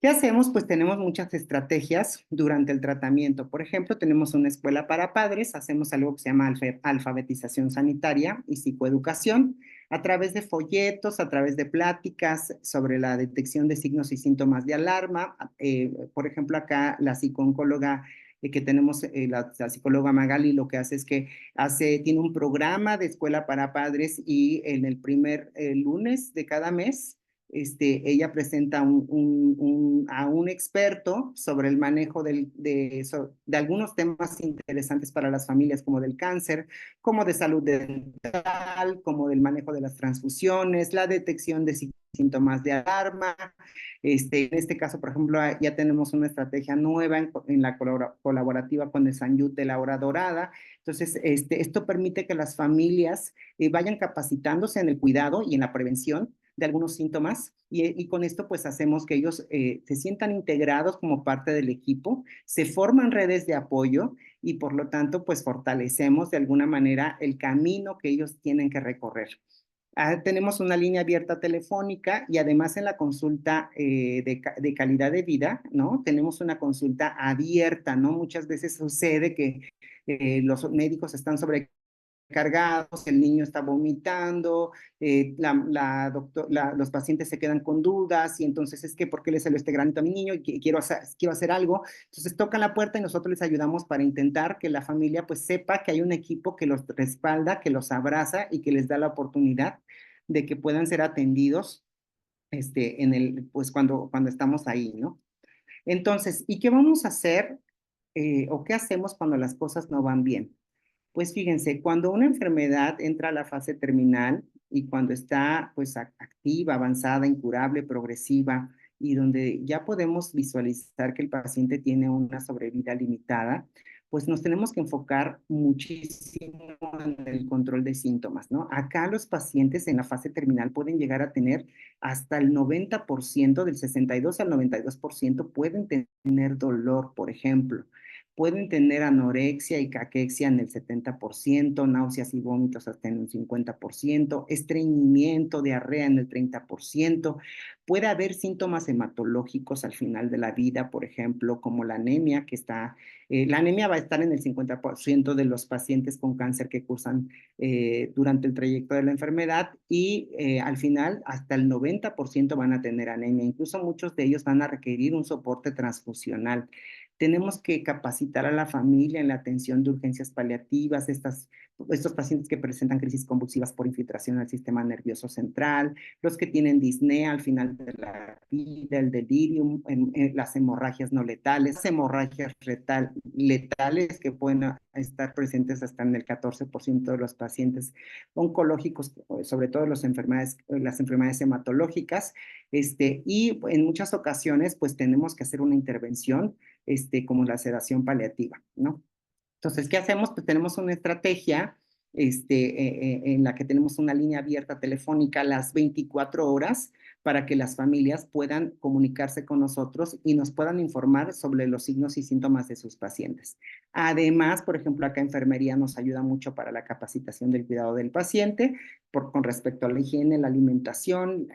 ¿Qué hacemos? Pues tenemos muchas estrategias durante el tratamiento. Por ejemplo, tenemos una escuela para padres, hacemos algo que se llama alfabetización sanitaria y psicoeducación a través de folletos, a través de pláticas sobre la detección de signos y síntomas de alarma. Por ejemplo, acá la psicooncóloga que tenemos, la psicóloga Magali, lo que hace es que tiene un programa de escuela para padres, y en el primer lunes de cada mes, ella presenta a un experto sobre el manejo de algunos temas interesantes para las familias, como del cáncer, como de salud dental, como del manejo de las transfusiones, la detección de síntomas de alarma. En este caso, por ejemplo, ya tenemos una estrategia nueva en la colaborativa con el San Yud de la Hora Dorada. Entonces, esto permite que las familias vayan capacitándose en el cuidado y en la prevención de algunos síntomas, y con esto pues hacemos que ellos se sientan integrados como parte del equipo, se forman redes de apoyo, y por lo tanto pues fortalecemos de alguna manera el camino que ellos tienen que recorrer. Tenemos una línea abierta telefónica, y además en la consulta de calidad de vida, ¿no? Tenemos una consulta abierta, ¿no? Muchas veces sucede que los médicos están sobrecargados, el niño está vomitando, los pacientes se quedan con dudas, y entonces es que ¿por qué le salió este granito a mi niño? Y quiero hacer algo. Entonces tocan la puerta y nosotros les ayudamos para intentar que la familia pues sepa que hay un equipo que los respalda, que los abraza y que les da la oportunidad de que puedan ser atendidos, pues cuando estamos ahí, ¿no? Entonces, ¿y qué vamos a hacer o qué hacemos cuando las cosas no van bien. Pues fíjense, cuando una enfermedad entra a la fase terminal y cuando está pues activa, avanzada, incurable, progresiva y donde ya podemos visualizar que el paciente tiene una sobrevida limitada, pues nos tenemos que enfocar muchísimo en el control de síntomas, ¿no? Acá los pacientes en la fase terminal pueden llegar a tener hasta el 90%, del 62 al 92% pueden tener dolor, por ejemplo. Pueden tener anorexia y caquexia en el 70%, náuseas y vómitos hasta en un 50%, estreñimiento, diarrea en el 30%. Puede haber síntomas hematológicos al final de la vida, por ejemplo, como la anemia, la anemia va a estar en el 50% de los pacientes con cáncer que cursan durante el trayecto de la enfermedad y al final hasta el 90% van a tener anemia. Incluso muchos de ellos van a requerir un soporte transfusional. Tenemos que capacitar a la familia en la atención de urgencias paliativas, estos pacientes que presentan crisis convulsivas por infiltración al sistema nervioso central, los que tienen disnea al final de la vida, el delirium, las hemorragias no letales, las hemorragias letales que pueden estar presentes hasta en el 14% de los pacientes oncológicos, sobre todo las enfermedades hematológicas, y en muchas ocasiones pues tenemos que hacer una intervención como la sedación paliativa, ¿no? Entonces, ¿qué hacemos? Pues tenemos una estrategia en la que tenemos una línea abierta telefónica las 24 horas para que las familias puedan comunicarse con nosotros y nos puedan informar sobre los signos y síntomas de sus pacientes. Además, por ejemplo, acá enfermería nos ayuda mucho para la capacitación del cuidado del paciente con respecto a la higiene, la alimentación,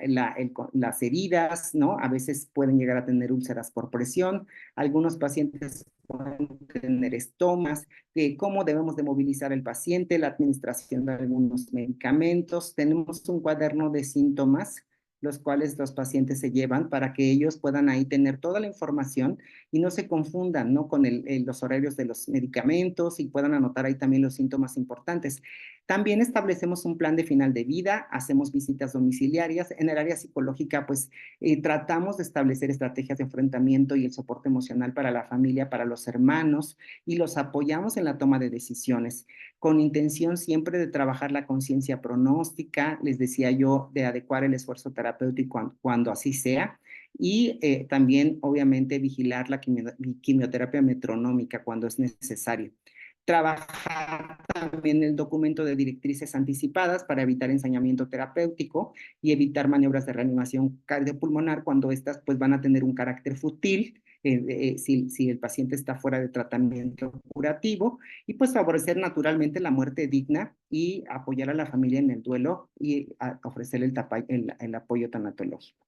las heridas, ¿no? A veces pueden llegar a tener úlceras por presión, algunos pacientes pueden tener estomas, de cómo debemos de movilizar al paciente, la administración de algunos medicamentos. Tenemos un cuaderno de síntomas, los cuales los pacientes se llevan para que ellos puedan ahí tener toda la información y no se confundan, ¿no? Con los horarios de los medicamentos y puedan anotar ahí también los síntomas importantes. También establecemos un plan de final de vida, hacemos visitas domiciliarias. En el área psicológica, pues tratamos de establecer estrategias de enfrentamiento y el soporte emocional para la familia, para los hermanos, y los apoyamos en la toma de decisiones, con intención siempre de trabajar la conciencia pronóstica, les decía yo, de adecuar el esfuerzo terapéutico cuando así sea, y también, obviamente, vigilar la quimioterapia metronómica cuando es necesario. Trabajar también el documento de directrices anticipadas para evitar ensañamiento terapéutico y evitar maniobras de reanimación cardiopulmonar cuando estas pues van a tener un carácter fútil, si el paciente está fuera de tratamiento curativo, y pues favorecer naturalmente la muerte digna y apoyar a la familia en el duelo y ofrecer el apoyo tanatológico.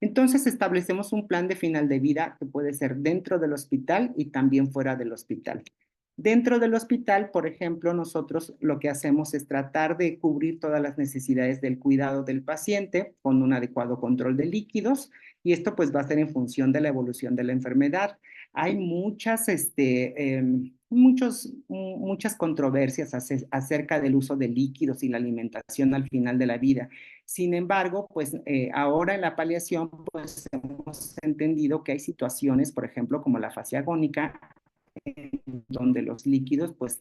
Entonces establecemos un plan de final de vida que puede ser dentro del hospital y también fuera del hospital. Dentro del hospital, por ejemplo, nosotros lo que hacemos es tratar de cubrir todas las necesidades del cuidado del paciente con un adecuado control de líquidos y esto pues va a ser en función de la evolución de la enfermedad. Hay muchas controversias acerca del uso de líquidos y la alimentación al final de la vida. Sin embargo, pues ahora en la paliación pues hemos entendido que hay situaciones, por ejemplo, como la fase agónica, donde los líquidos pues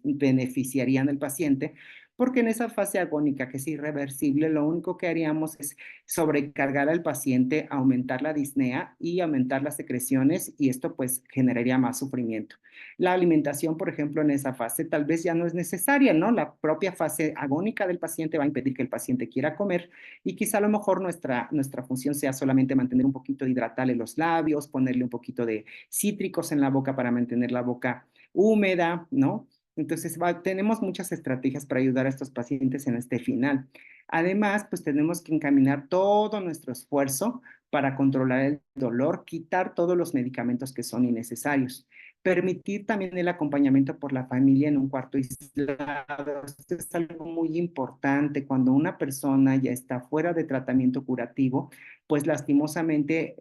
beneficiarían al paciente, porque en esa fase agónica que es irreversible, lo único que haríamos es sobrecargar al paciente, aumentar la disnea y aumentar las secreciones y esto pues generaría más sufrimiento. La alimentación, por ejemplo, en esa fase tal vez ya no es necesaria, ¿no? La propia fase agónica del paciente va a impedir que el paciente quiera comer y quizá a lo mejor nuestra función sea solamente mantener un poquito de hidratarle los labios, ponerle un poquito de cítricos en la boca para mantener la boca húmeda, ¿no? Entonces, tenemos muchas estrategias para ayudar a estos pacientes en este final. Además, pues tenemos que encaminar todo nuestro esfuerzo para controlar el dolor, quitar todos los medicamentos que son innecesarios, permitir también el acompañamiento por la familia en un cuarto aislado. Esto es algo muy importante cuando una persona ya está fuera de tratamiento curativo, pues lastimosamente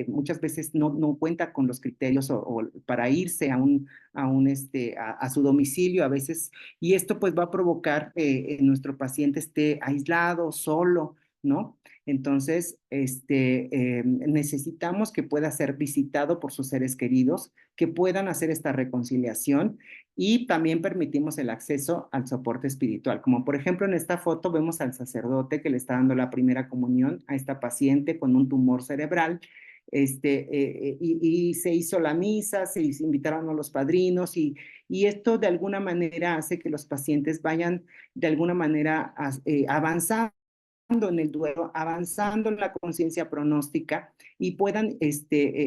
muchas veces no cuenta con los criterios o para irse a su domicilio a veces, y esto pues va a provocar nuestro paciente esté aislado, solo, ¿no? Entonces, necesitamos que pueda ser visitado por sus seres queridos, que puedan hacer esta reconciliación y también permitimos el acceso al soporte espiritual. Como por ejemplo en esta foto vemos al sacerdote que le está dando la primera comunión a esta paciente con un tumor cerebral. Y se hizo la misa, se invitaron a los padrinos y esto de alguna manera hace que los pacientes vayan de alguna manera avanzando en el duelo, avanzando en la conciencia pronóstica y puedan,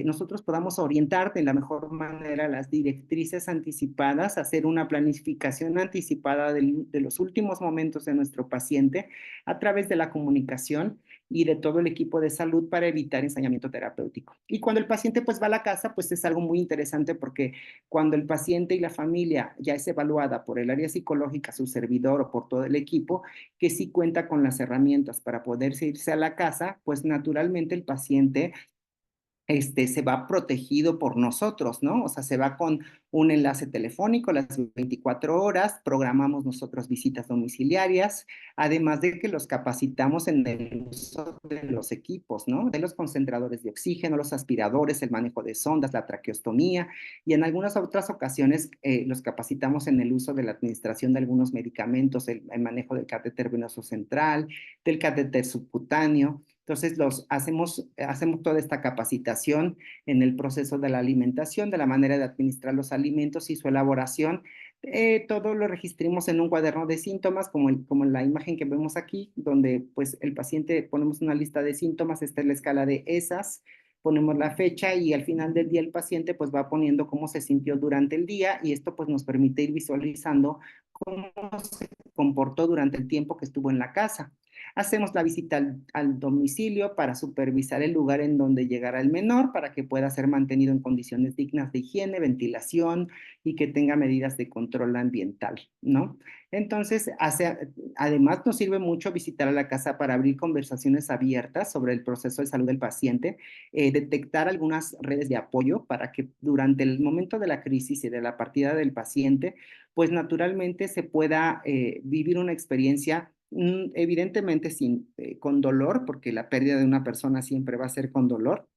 nosotros podamos orientar de la mejor manera las directrices anticipadas, hacer una planificación anticipada de los últimos momentos de nuestro paciente a través de la comunicación y de todo el equipo de salud para evitar ensañamiento terapéutico. Y cuando el paciente pues va a la casa, pues es algo muy interesante porque cuando el paciente y la familia ya es evaluada por el área psicológica, su servidor o por todo el equipo, que sí cuenta con las herramientas para poderse irse a la casa, pues naturalmente el paciente se va protegido por nosotros, ¿no? O sea, se va con un enlace telefónico las 24 horas, programamos nosotros visitas domiciliarias, además de que los capacitamos en el uso de los equipos, ¿no? De los concentradores de oxígeno, los aspiradores, el manejo de sondas, la traqueostomía, y en algunas otras ocasiones los capacitamos en el uso de la administración de algunos medicamentos, el manejo del catéter venoso central, del catéter subcutáneo. Entonces, hacemos toda esta capacitación en el proceso de la alimentación, de la manera de administrar los alimentos y su elaboración. Todo lo registramos en un cuaderno de síntomas, como en la imagen que vemos aquí, donde pues el paciente ponemos una lista de síntomas, esta es la escala de esas, ponemos la fecha y al final del día el paciente pues va poniendo cómo se sintió durante el día y esto pues nos permite ir visualizando cómo se comportó durante el tiempo que estuvo en la casa. Hacemos la visita al domicilio para supervisar el lugar en donde llegará el menor para que pueda ser mantenido en condiciones dignas de higiene, ventilación y que tenga medidas de control ambiental, ¿no? Entonces, además nos sirve mucho visitar a la casa para abrir conversaciones abiertas sobre el proceso de salud del paciente, detectar algunas redes de apoyo para que durante el momento de la crisis y de la partida del paciente, pues naturalmente se pueda vivir una experiencia evidentemente con dolor, porque la pérdida de una persona siempre va a ser con dolor,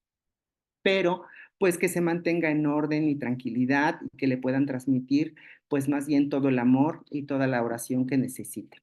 pero pues que se mantenga en orden y tranquilidad y que le puedan transmitir pues más bien todo el amor y toda la oración que necesite.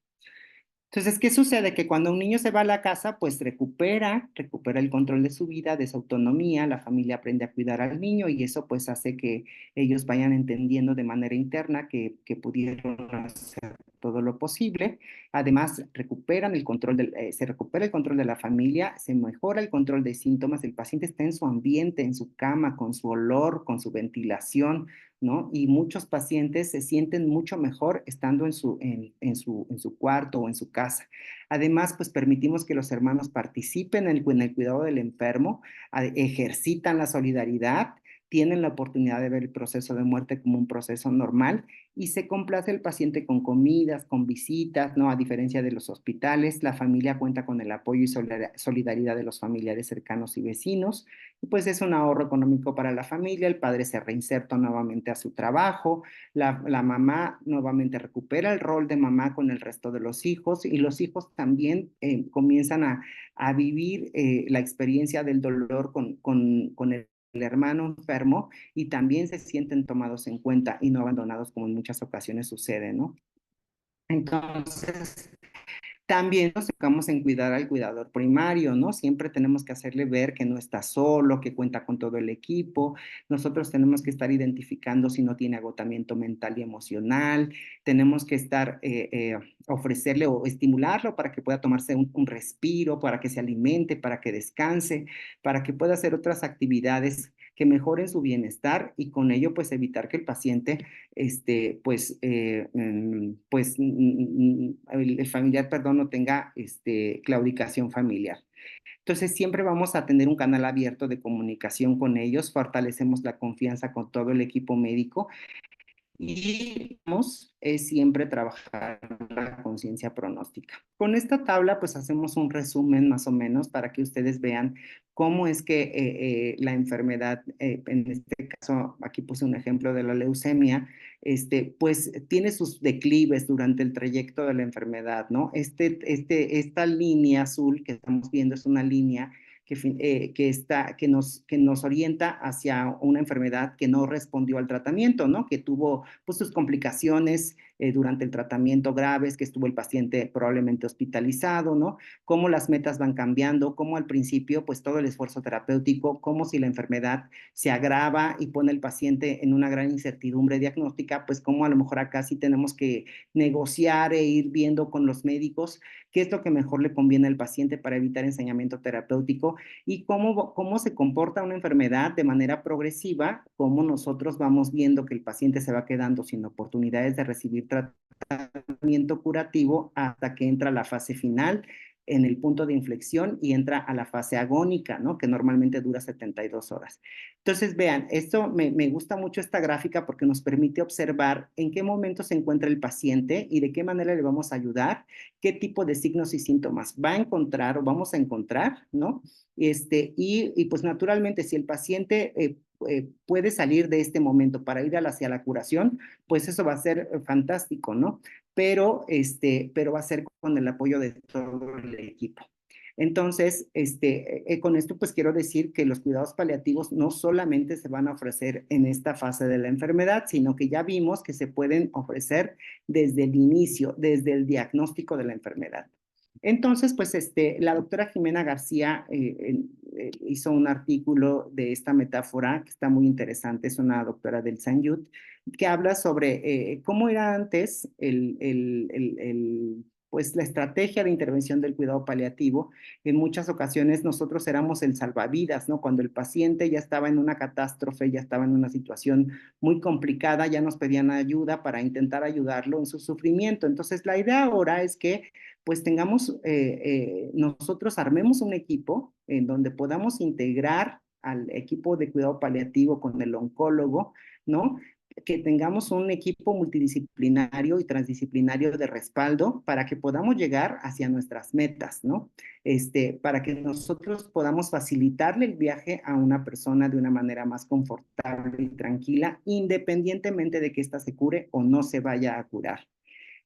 Entonces, ¿qué sucede? Que cuando un niño se va a la casa, pues recupera el control de su vida, de su autonomía, la familia aprende a cuidar al niño y eso pues hace que ellos vayan entendiendo de manera interna que pudieron hacer todo lo posible. Además, se recupera el control de la familia, se mejora el control de síntomas, el paciente está en su ambiente, en su cama, con su olor, con su ventilación, ¿no? Y muchos pacientes se sienten mucho mejor estando en su cuarto o en su casa. Además, pues permitimos que los hermanos participen en el cuidado del enfermo, ejercitan la solidaridad, tienen la oportunidad de ver el proceso de muerte como un proceso normal y se complace el paciente con comidas, con visitas, ¿no? A diferencia de los hospitales, la familia cuenta con el apoyo y solidaridad de los familiares cercanos y vecinos pues es un ahorro económico para la familia, el padre se reinserta nuevamente a su trabajo, la mamá nuevamente recupera el rol de mamá con el resto de los hijos y los hijos también comienzan a vivir la experiencia del dolor con el hermano enfermo y también se sienten tomados en cuenta y no abandonados como en muchas ocasiones sucede, ¿no? Entonces, también nos enfocamos en cuidar al cuidador primario, ¿no? Siempre tenemos que hacerle ver que no está solo, que cuenta con todo el equipo. Nosotros tenemos que estar identificando si no tiene agotamiento mental y emocional. Tenemos que estar, ofrecerle o estimularlo para que pueda tomarse un respiro, para que se alimente, para que descanse, para que pueda hacer otras actividades que mejoren su bienestar y con ello pues evitar que el paciente el familiar, perdón, no tenga claudicación familiar. Entonces, siempre vamos a tener un canal abierto de comunicación con ellos, fortalecemos la confianza con todo el equipo médico y vamos es siempre trabajar la conciencia pronóstica. Con esta tabla pues hacemos un resumen más o menos para que ustedes vean cómo es que la enfermedad, en este caso aquí puse un ejemplo de la leucemia, pues tiene sus declives durante el trayecto de la enfermedad, ¿no? Esta línea azul que estamos viendo es una línea que nos orienta hacia una enfermedad que no respondió al tratamiento, ¿no? Que tuvo pues, sus complicaciones durante el tratamiento graves, que estuvo el paciente probablemente hospitalizado, ¿no? Cómo las metas van cambiando, cómo al principio, pues todo el esfuerzo terapéutico, cómo si la enfermedad se agrava y pone al paciente en una gran incertidumbre diagnóstica, pues cómo a lo mejor acá sí tenemos que negociar e ir viendo con los médicos qué es lo que mejor le conviene al paciente para evitar ensañamiento terapéutico y cómo se comporta una enfermedad de manera progresiva, cómo nosotros vamos viendo que el paciente se va quedando sin oportunidades de recibir tratamiento curativo hasta que entra la fase final en el punto de inflexión y entra a la fase agónica, ¿no? Que normalmente dura 72 horas. Entonces, vean, esto me gusta mucho esta gráfica porque nos permite observar en qué momento se encuentra el paciente y de qué manera le vamos a ayudar, qué tipo de signos y síntomas va a encontrar o vamos a encontrar, ¿no? Pues naturalmente, si el paciente puede salir de este momento para ir hacia la curación, pues eso va a ser fantástico, ¿no? Pero va a ser con el apoyo de todo el equipo. Entonces, con esto pues quiero decir que los cuidados paliativos no solamente se van a ofrecer en esta fase de la enfermedad, sino que ya vimos que se pueden ofrecer desde el inicio, desde el diagnóstico de la enfermedad. Entonces, pues la doctora Jimena García hizo un artículo de esta metáfora que está muy interesante, es una doctora del San Jude, que habla sobre cómo era antes pues la estrategia de intervención del cuidado paliativo. En muchas ocasiones nosotros éramos el salvavidas, ¿no? Cuando el paciente ya estaba en una catástrofe, ya estaba en una situación muy complicada, ya nos pedían ayuda para intentar ayudarlo en su sufrimiento. Entonces, la idea ahora es que pues nosotros armemos un equipo en donde podamos integrar al equipo de cuidado paliativo con el oncólogo, ¿no? Que tengamos un equipo multidisciplinario y transdisciplinario de respaldo para que podamos llegar hacia nuestras metas, ¿no? Para que nosotros podamos facilitarle el viaje a una persona de una manera más confortable y tranquila, independientemente de que ésta se cure o no se vaya a curar.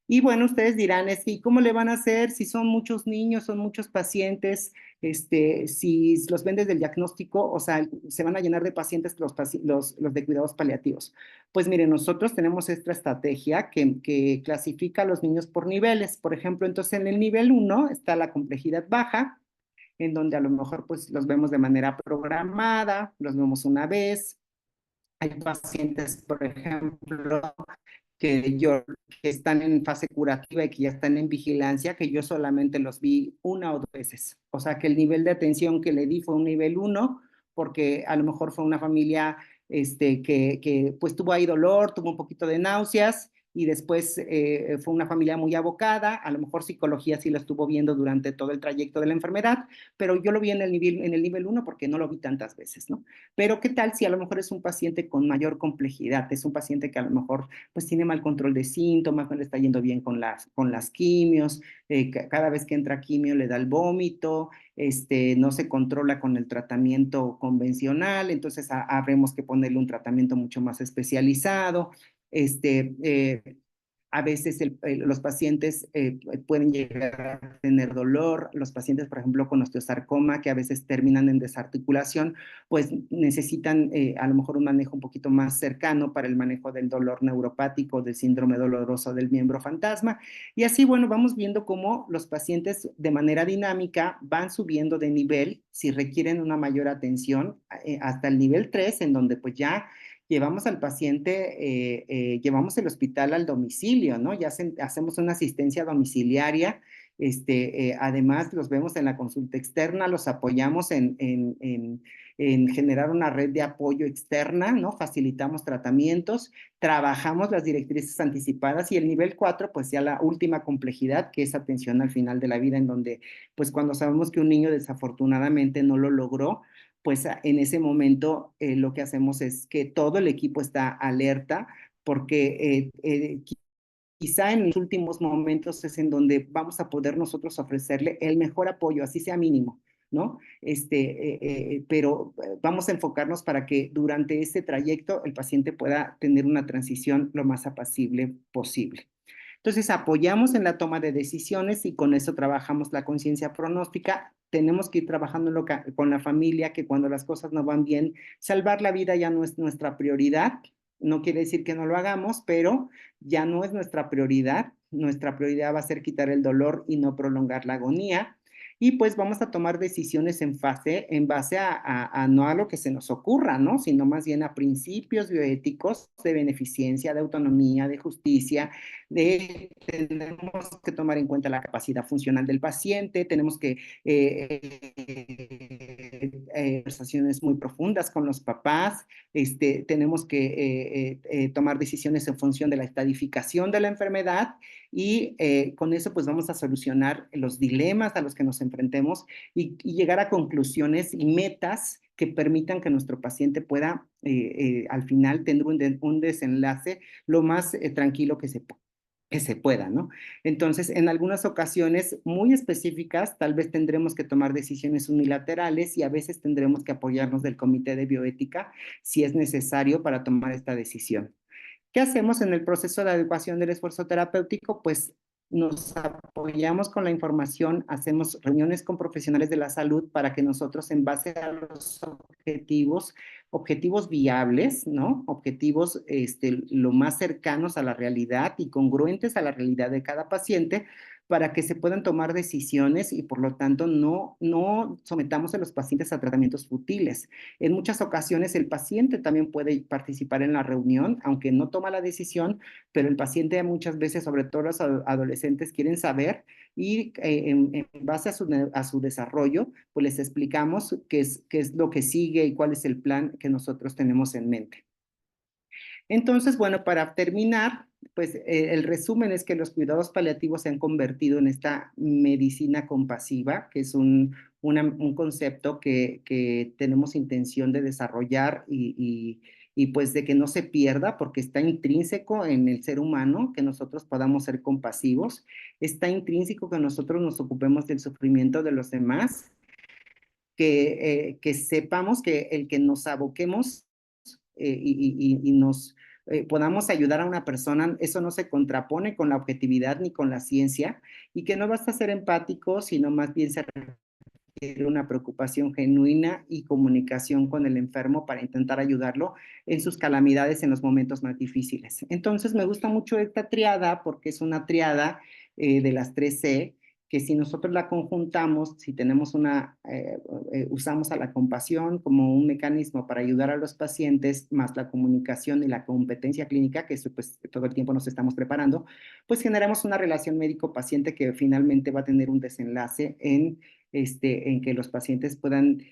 Y bueno, ustedes dirán, ¿y cómo le van a hacer si son muchos niños, son muchos pacientes, si los ven desde el diagnóstico, o sea, se van a llenar de pacientes los de cuidados paliativos? Pues miren, nosotros tenemos esta estrategia que clasifica a los niños por niveles. Por ejemplo, entonces en el nivel 1 está la complejidad baja, en donde a lo mejor pues los vemos de manera programada, los vemos una vez. Hay pacientes, por ejemplo, que están en fase curativa y que ya están en vigilancia, que yo solamente los vi una o dos veces. O sea, que el nivel de atención que le di fue un nivel 1, porque a lo mejor fue una familia que pues tuvo ahí dolor, tuvo un poquito de náuseas y después fue una familia muy abocada, a lo mejor psicología sí la estuvo viendo durante todo el trayecto de la enfermedad, pero yo lo vi en el nivel 1 porque no lo vi tantas veces, ¿no? Pero ¿qué tal si a lo mejor es un paciente con mayor complejidad? Es un paciente que a lo mejor pues tiene mal control de síntomas, no le está yendo bien con las quimios, cada vez que entra quimio le da el vómito, no se controla con el tratamiento convencional, entonces habremos que ponerle un tratamiento mucho más especializado. Este, eh, a veces los pacientes pueden llegar a tener dolor. Los pacientes, por ejemplo, con osteosarcoma, que a veces terminan en desarticulación, pues necesitan a lo mejor un manejo un poquito más cercano para el manejo del dolor neuropático, del síndrome doloroso del miembro fantasma. Y así, bueno, vamos viendo cómo los pacientes de manera dinámica van subiendo de nivel si requieren una mayor atención hasta el nivel 3, en donde pues ya llevamos al paciente, llevamos el hospital al domicilio, ¿no? Ya hacemos una asistencia domiciliaria, además los vemos en la consulta externa, los apoyamos en generar una red de apoyo externa, ¿no? Facilitamos tratamientos, trabajamos las directrices anticipadas y el nivel 4, pues ya la última complejidad, que es atención al final de la vida, en donde, pues cuando sabemos que un niño desafortunadamente no lo logró, pues en ese momento lo que hacemos es que todo el equipo está alerta porque quizá en los últimos momentos es en donde vamos a poder nosotros ofrecerle el mejor apoyo, así sea mínimo, ¿no? Pero vamos a enfocarnos para que durante este trayecto el paciente pueda tener una transición lo más apacible posible. Entonces, apoyamos en la toma de decisiones y con eso trabajamos la conciencia pronóstica. Tenemos que ir trabajando con la familia, que cuando las cosas no van bien, salvar la vida ya no es nuestra prioridad. No quiere decir que no lo hagamos, pero ya no es nuestra prioridad. Nuestra prioridad va a ser quitar el dolor y no prolongar la agonía. Y pues vamos a tomar decisiones en base a no a lo que se nos ocurra, ¿no? Sino más bien a principios bioéticos de beneficencia, de autonomía, de justicia, tenemos que tomar en cuenta la capacidad funcional del paciente, tenemos que conversaciones muy profundas con los papás, tenemos que tomar decisiones en función de la estadificación de la enfermedad y con eso pues vamos a solucionar los dilemas a los que nos enfrentemos y llegar a conclusiones y metas que permitan que nuestro paciente pueda al final tener un desenlace lo más tranquilo que se pueda, ¿no? Entonces, en algunas ocasiones muy específicas, tal vez tendremos que tomar decisiones unilaterales y a veces tendremos que apoyarnos del comité de bioética si es necesario para tomar esta decisión. ¿Qué hacemos en el proceso de adecuación del esfuerzo terapéutico? Pues nos apoyamos con la información, hacemos reuniones con profesionales de la salud para que nosotros, en base a los objetivos viables, ¿no? Objetivos lo más cercanos a la realidad y congruentes a la realidad de cada paciente, para que se puedan tomar decisiones y por lo tanto no sometamos a los pacientes a tratamientos futiles. En muchas ocasiones el paciente también puede participar en la reunión, aunque no toma la decisión, pero el paciente muchas veces, sobre todo los adolescentes, quieren saber y en base a su desarrollo, pues les explicamos qué es lo que sigue y cuál es el plan que nosotros tenemos en mente. Entonces, bueno, para terminar, pues el resumen es que los cuidados paliativos se han convertido en esta medicina compasiva, que es un concepto que tenemos intención de desarrollar y pues de que no se pierda porque está intrínseco en el ser humano, que nosotros podamos ser compasivos, está intrínseco que nosotros nos ocupemos del sufrimiento de los demás, que sepamos que el que nos aboquemos y nos podamos ayudar a una persona, eso no se contrapone con la objetividad ni con la ciencia, y que no basta ser empático, sino más bien se requiere una preocupación genuina y comunicación con el enfermo para intentar ayudarlo en sus calamidades en los momentos más difíciles. Entonces me gusta mucho esta triada porque es una triada de las 3C, que si nosotros la conjuntamos, si tenemos usamos a la compasión como un mecanismo para ayudar a los pacientes, más la comunicación y la competencia clínica, que eso pues todo el tiempo nos estamos preparando, pues generamos una relación médico-paciente que finalmente va a tener un desenlace en que los pacientes puedan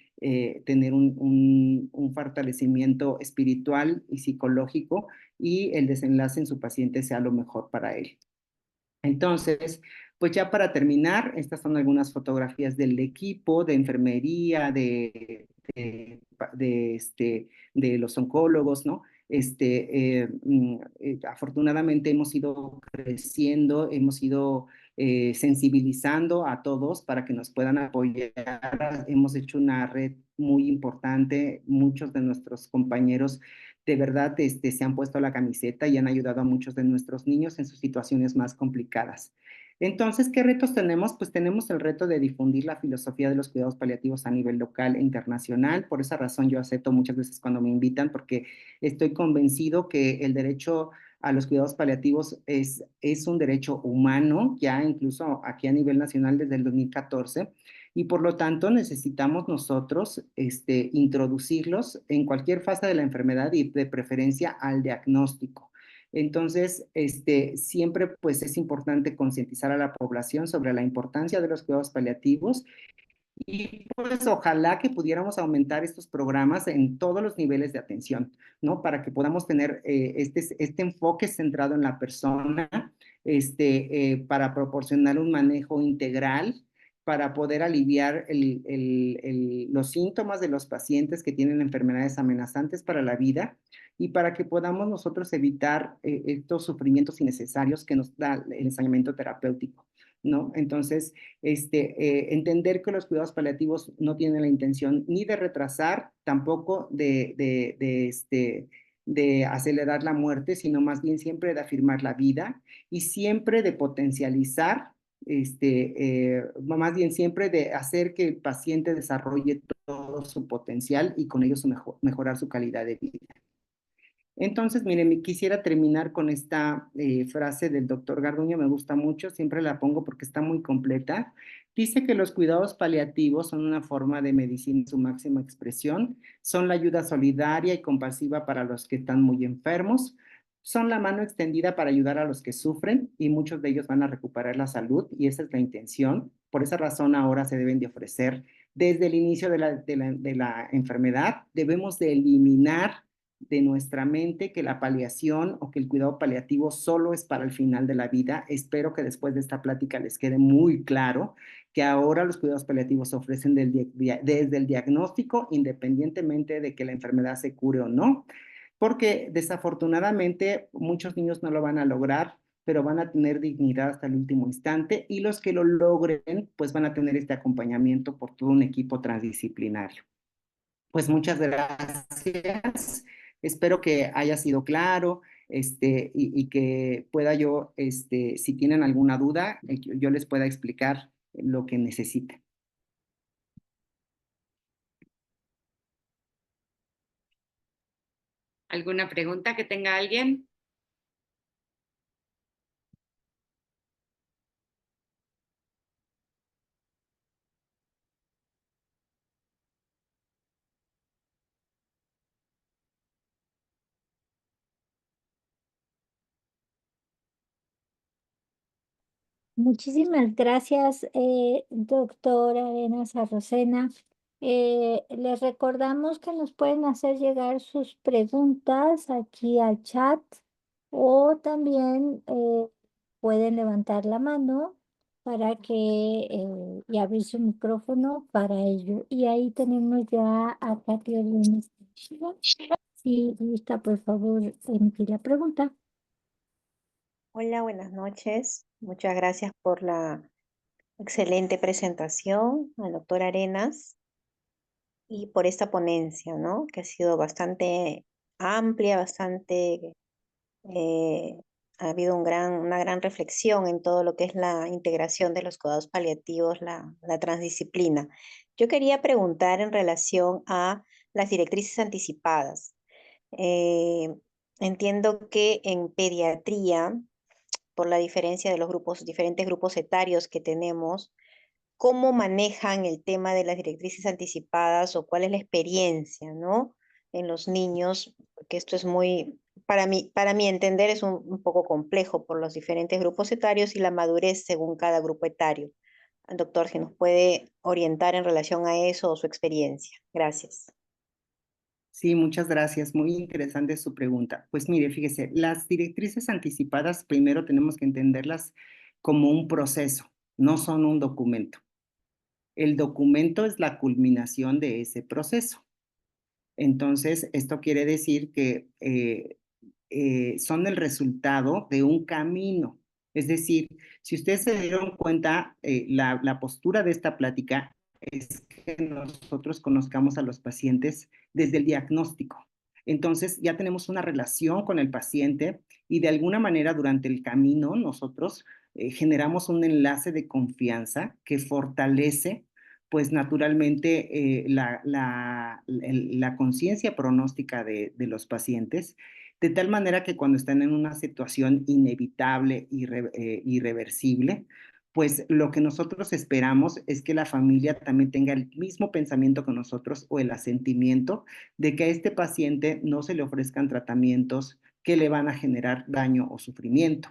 tener un fortalecimiento espiritual y psicológico y el desenlace en su paciente sea lo mejor para él. Entonces, pues ya para terminar, estas son algunas fotografías del equipo de enfermería, de los oncólogos, ¿no? Afortunadamente hemos ido creciendo, hemos ido sensibilizando a todos para que nos puedan apoyar. Hemos hecho una red muy importante, muchos de nuestros compañeros de verdad se han puesto la camiseta y han ayudado a muchos de nuestros niños en sus situaciones más complicadas. Entonces, ¿qué retos tenemos? Pues tenemos el reto de difundir la filosofía de los cuidados paliativos a nivel local e internacional. Por esa razón yo acepto muchas veces cuando me invitan porque estoy convencido que el derecho a los cuidados paliativos es un derecho humano, ya incluso aquí a nivel nacional desde el 2014, y por lo tanto necesitamos nosotros introducirlos en cualquier fase de la enfermedad y de preferencia al diagnóstico. Entonces, siempre pues es importante concientizar a la población sobre la importancia de los cuidados paliativos y pues ojalá que pudiéramos aumentar estos programas en todos los niveles de atención, ¿no? Para que podamos tener este enfoque centrado en la persona, para proporcionar un manejo integral para poder aliviar los síntomas de los pacientes que tienen enfermedades amenazantes para la vida y para que podamos nosotros evitar estos sufrimientos innecesarios que nos da el ensañamiento terapéutico, ¿no? Entonces, entender que los cuidados paliativos no tienen la intención ni de retrasar, tampoco de acelerar la muerte, sino más bien siempre de afirmar la vida y siempre de potencializar, más bien siempre de hacer que el paciente desarrolle todo su potencial y con ello mejorar su calidad de vida. Entonces, miren, quisiera terminar con esta frase del doctor Garduño, me gusta mucho, siempre la pongo porque está muy completa. Dice que los cuidados paliativos son una forma de medicina en su máxima expresión, son la ayuda solidaria y compasiva para los que están muy enfermos, son la mano extendida para ayudar a los que sufren y muchos de ellos van a recuperar la salud y esa es la intención. Por esa razón ahora se deben de ofrecer desde el inicio de la enfermedad, debemos de eliminar de nuestra mente que la paliación o que el cuidado paliativo solo es para el final de la vida. Espero que después de esta plática les quede muy claro que ahora los cuidados paliativos se ofrecen desde el diagnóstico, independientemente de que la enfermedad se cure o no, porque desafortunadamente muchos niños no lo van a lograr, pero van a tener dignidad hasta el último instante y los que lo logren, pues van a tener este acompañamiento por todo un equipo transdisciplinario. Pues muchas gracias. Espero que haya sido claro, y que pueda yo, si tienen alguna duda, yo les pueda explicar lo que necesiten. ¿Alguna pregunta que tenga alguien? Muchísimas gracias, doctora Arenas Arrocena. Les recordamos que nos pueden hacer llegar sus preguntas aquí al chat o también pueden levantar la mano para que y abrir su micrófono para ello. Y ahí tenemos ya a Katy Orleans. Si gusta, por favor, emitir la pregunta. Hola, buenas noches. Muchas gracias por la excelente presentación al doctor Arenas y por esta ponencia, ¿no? Que ha sido bastante amplia, eh, ha habido una gran reflexión en todo lo que es la integración de los cuidados paliativos, la transdisciplina. Yo quería preguntar en relación a las directrices anticipadas. Eh, Entiendo que en pediatría, por la diferencia de los grupos, diferentes grupos etarios que tenemos, cómo manejan el tema de las directrices anticipadas o cuál es la experiencia, ¿no? En los niños, porque esto es muy, para mi entender, es un poco complejo por los diferentes grupos etarios y la madurez según cada grupo etario. Doctor, si nos puede orientar en relación a eso o su experiencia. Gracias. Sí, muchas gracias. Muy interesante su pregunta. Pues mire, fíjese, las directrices anticipadas primero tenemos que entenderlas como un proceso, no son un documento. El documento es la culminación de ese proceso. Entonces, esto quiere decir que son el resultado de un camino. Es decir, si ustedes se dieron cuenta, la postura de esta plática es que nosotros conozcamos a los pacientes desde el diagnóstico. Entonces, ya tenemos una relación con el paciente y de alguna manera durante el camino nosotros generamos un enlace de confianza que fortalece pues naturalmente la conciencia pronóstica de los pacientes, de tal manera que cuando están en una situación inevitable, irreversible, pues lo que nosotros esperamos es que la familia también tenga el mismo pensamiento que nosotros o el asentimiento de que a este paciente no se le ofrezcan tratamientos que le van a generar daño o sufrimiento.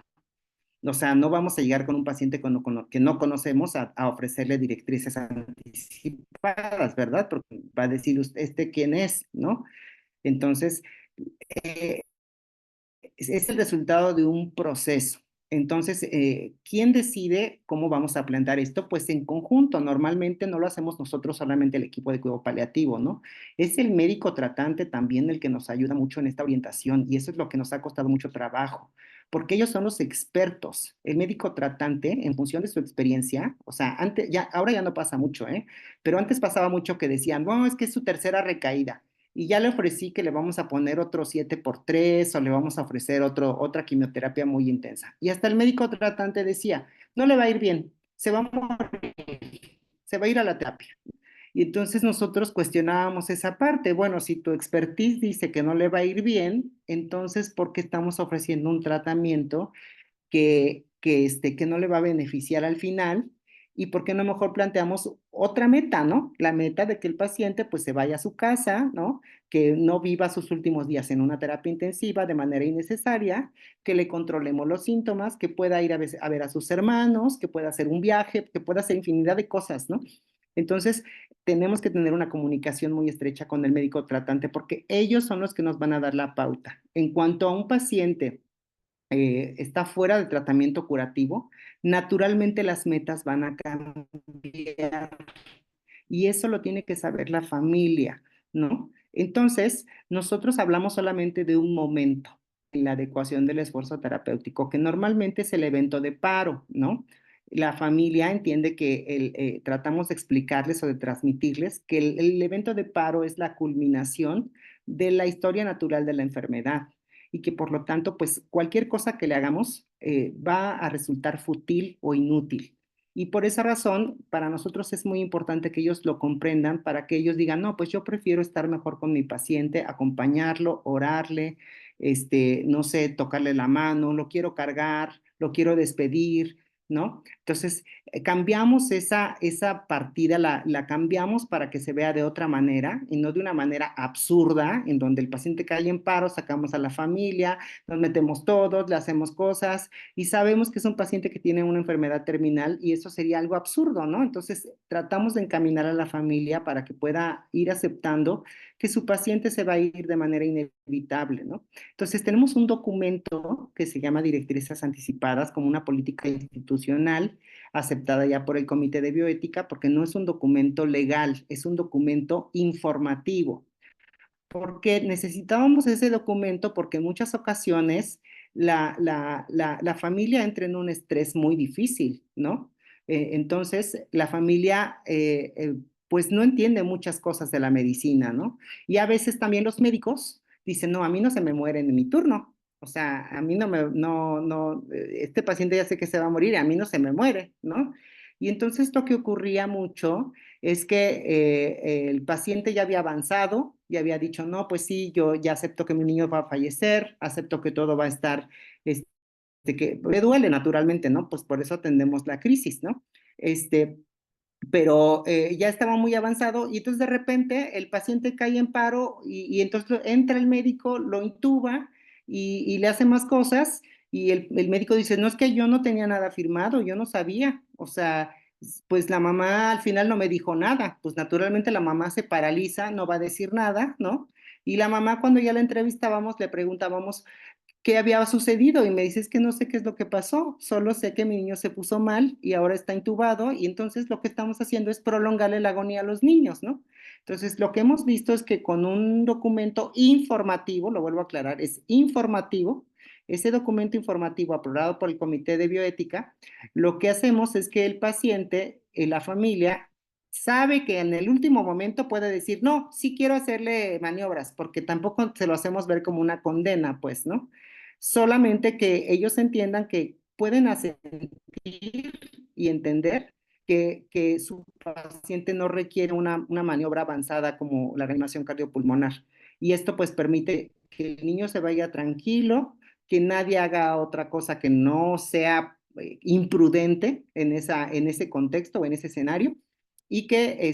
O sea, no vamos a llegar con un paciente que no conocemos a ofrecerle directrices anticipadas, ¿verdad? Porque va a decir usted, ¿quién es? ¿No? Entonces, es el resultado de un proceso. Entonces, ¿quién decide cómo vamos a plantear esto? Pues en conjunto, normalmente no lo hacemos nosotros solamente el equipo de cuidado paliativo, ¿no? Es el médico tratante también el que nos ayuda mucho en esta orientación y eso es lo que nos ha costado mucho trabajo, porque ellos son los expertos. El médico tratante, en función de su experiencia, o sea, antes, ya, ahora ya no pasa mucho, ¿eh? Pero antes pasaba mucho que decían, no, es que es su tercera recaída y ya le ofrecí que le vamos a poner otro 7x3 o le vamos a ofrecer otra quimioterapia muy intensa. Y hasta el médico tratante decía, no le va a ir bien, se va a morir, se va a ir a la terapia. Y entonces nosotros cuestionábamos esa parte. Bueno, si tu expertise dice que no le va a ir bien, entonces, ¿por qué estamos ofreciendo un tratamiento que no le va a beneficiar al final? ¿Y por qué no mejor planteamos otra meta, ¿no? La meta de que el paciente pues se vaya a su casa, ¿no? Que no viva sus últimos días en una terapia intensiva de manera innecesaria, que le controlemos los síntomas, que pueda ir a ver a sus hermanos, que pueda hacer un viaje, que pueda hacer infinidad de cosas, ¿no? Entonces, tenemos que tener una comunicación muy estrecha con el médico tratante porque ellos son los que nos van a dar la pauta. En cuanto a un paciente está fuera del tratamiento curativo, naturalmente las metas van a cambiar y eso lo tiene que saber la familia, ¿no? Entonces, nosotros hablamos solamente de un momento en la adecuación del esfuerzo terapéutico, que normalmente es el evento de paro, ¿no? La familia entiende que tratamos de explicarles o de transmitirles que el evento de paro es la culminación de la historia natural de la enfermedad y que por lo tanto, pues cualquier cosa que le hagamos va a resultar fútil o inútil. Y por esa razón, para nosotros es muy importante que ellos lo comprendan, para que ellos digan, no, pues yo prefiero estar mejor con mi paciente, acompañarlo, orarle, no sé, tocarle la mano, lo quiero cargar, lo quiero despedir, ¿no? Entonces, cambiamos esa partida, la cambiamos para que se vea de otra manera y no de una manera absurda, en donde el paciente cae en paro, sacamos a la familia, nos metemos todos, le hacemos cosas y sabemos que es un paciente que tiene una enfermedad terminal y eso sería algo absurdo, ¿no? Entonces, tratamos de encaminar a la familia para que pueda ir aceptando que su paciente se va a ir de manera inevitable, ¿no? Entonces, tenemos un documento que se llama Directrices Anticipadas como una política institucional aceptada ya por el Comité de Bioética, porque no es un documento legal, es un documento informativo porque necesitábamos ese documento porque en muchas ocasiones la familia entra en un estrés muy difícil, ¿no? Entonces, la familia pues no entiende muchas cosas de la medicina, ¿no? Y a veces también los médicos dicen, no, a mí no se me muere en mi turno. O sea, a mí este paciente ya sé que se va a morir, a mí no se me muere, ¿no? Y entonces lo que ocurría mucho es que el paciente ya había avanzado, ya había dicho, no, pues sí, yo ya acepto que mi niño va a fallecer, acepto que todo va a estar, que le duele naturalmente, ¿no? Pues por eso atendemos la crisis, ¿no? Pero ya estaba muy avanzado y entonces de repente el paciente cae en paro y entonces entra el médico, lo intuba y le hace más cosas y el médico dice, no es que yo no tenía nada firmado, yo no sabía, o sea, pues la mamá al final no me dijo nada, pues naturalmente la mamá se paraliza, no va a decir nada, ¿no? Y la mamá cuando ya la entrevistábamos le preguntábamos, qué había sucedido y me dices que no sé qué es lo que pasó, solo sé que mi niño se puso mal y ahora está intubado y entonces lo que estamos haciendo es prolongarle la agonía a los niños, ¿no? Entonces, lo que hemos visto es que con un documento informativo, lo vuelvo a aclarar, es informativo, ese documento informativo aprobado por el Comité de Bioética, lo que hacemos es que el paciente, la familia, sabe que en el último momento puede decir, no, sí quiero hacerle maniobras, porque tampoco se lo hacemos ver como una condena, pues, ¿no? Solamente que ellos entiendan que pueden asentir y entender que su paciente no requiere una maniobra avanzada como la reanimación cardiopulmonar. Y esto pues permite que el niño se vaya tranquilo, que nadie haga otra cosa que no sea imprudente en ese contexto o en ese escenario y que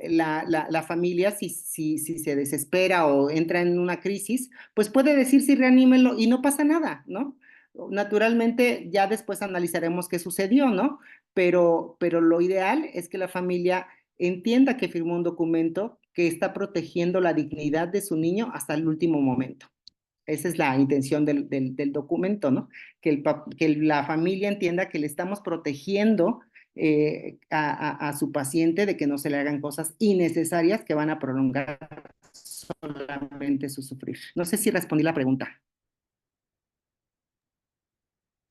la familia, si se desespera o entra en una crisis, pues puede decir sí, reanímelo y no pasa nada, ¿no? Naturalmente, ya después analizaremos qué sucedió, ¿no? Pero lo ideal es que la familia entienda que firmó un documento que está protegiendo la dignidad de su niño hasta el último momento. Esa es la intención del documento, ¿no? Que la familia entienda que le estamos protegiendo a su paciente de que no se le hagan cosas innecesarias que van a prolongar solamente su sufrir. No sé si respondí la pregunta.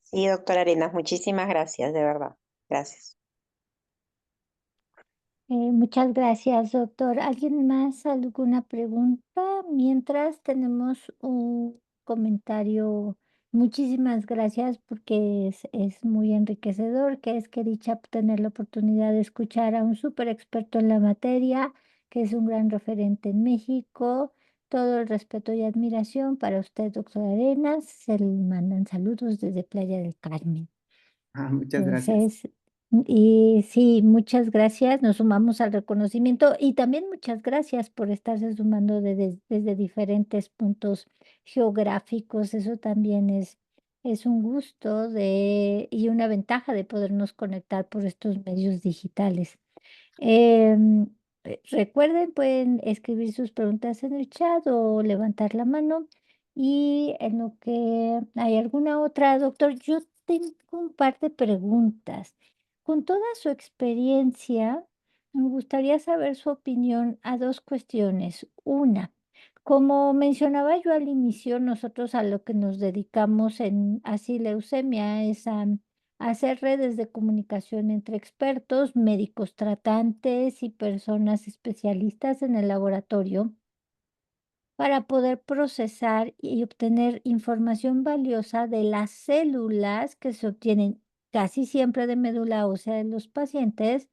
Sí, doctora Arenas, muchísimas gracias, de verdad. Gracias. Muchas gracias, doctor. ¿Alguien más? ¿Alguna pregunta? Mientras tenemos un comentario. Muchísimas gracias porque es muy enriquecedor, que es que dicha tener la oportunidad de escuchar a un súper experto en la materia, que es un gran referente en México. Todo el respeto y admiración para usted, doctor Arenas. Se le mandan saludos desde Playa del Carmen. Muchas gracias. Entonces, y sí, muchas gracias. Nos sumamos al reconocimiento y también muchas gracias por estarse sumando desde diferentes puntos geográficos. Eso también es un gusto y una ventaja de podernos conectar por estos medios digitales. Em, Recuerden, pueden escribir sus preguntas en el chat o levantar la mano. Y en lo que hay alguna otra, doctor, yo tengo un par de preguntas. Con toda su experiencia, me gustaría saber su opinión a dos cuestiones. Una, como mencionaba yo al inicio, nosotros a lo que nos dedicamos en así leucemia es a hacer redes de comunicación entre expertos, médicos tratantes y personas especialistas en el laboratorio para poder procesar y obtener información valiosa de las células que se obtienen casi siempre de médula ósea de los pacientes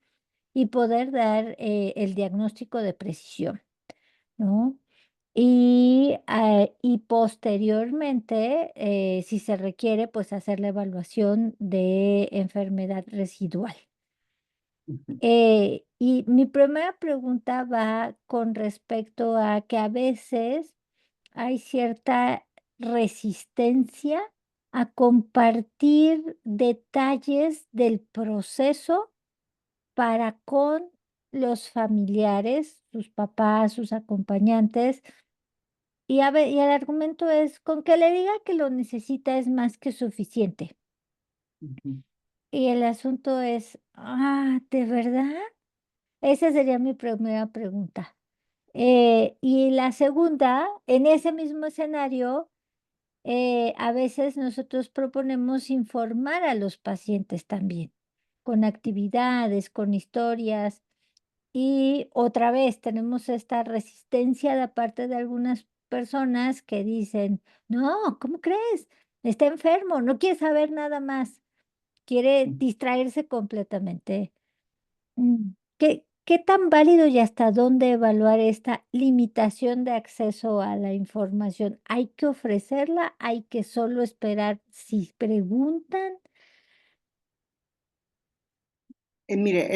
y poder dar el diagnóstico de precisión, ¿no? Y posteriormente, si se requiere, pues hacer la evaluación de enfermedad residual. Ujú. Y mi primera pregunta va con respecto a que a veces hay cierta resistencia a compartir detalles del proceso para con los familiares, sus papás, sus acompañantes. Y el argumento es, con que le diga que lo necesita es más que suficiente. Ujú. Y el asunto es, ¿de verdad? Esa sería mi primera pregunta. Y la segunda, en ese mismo escenario, a veces nosotros proponemos informar a los pacientes también, con actividades, con historias. Y otra vez tenemos esta resistencia de parte de algunas personas que dicen, no, ¿cómo crees? Está enfermo, no quiere saber nada más, quiere distraerse completamente. ¿Qué tan válido y hasta dónde evaluar esta limitación de acceso a la información? ¿Hay que ofrecerla? ¿Hay que solo esperar si preguntan? Mire,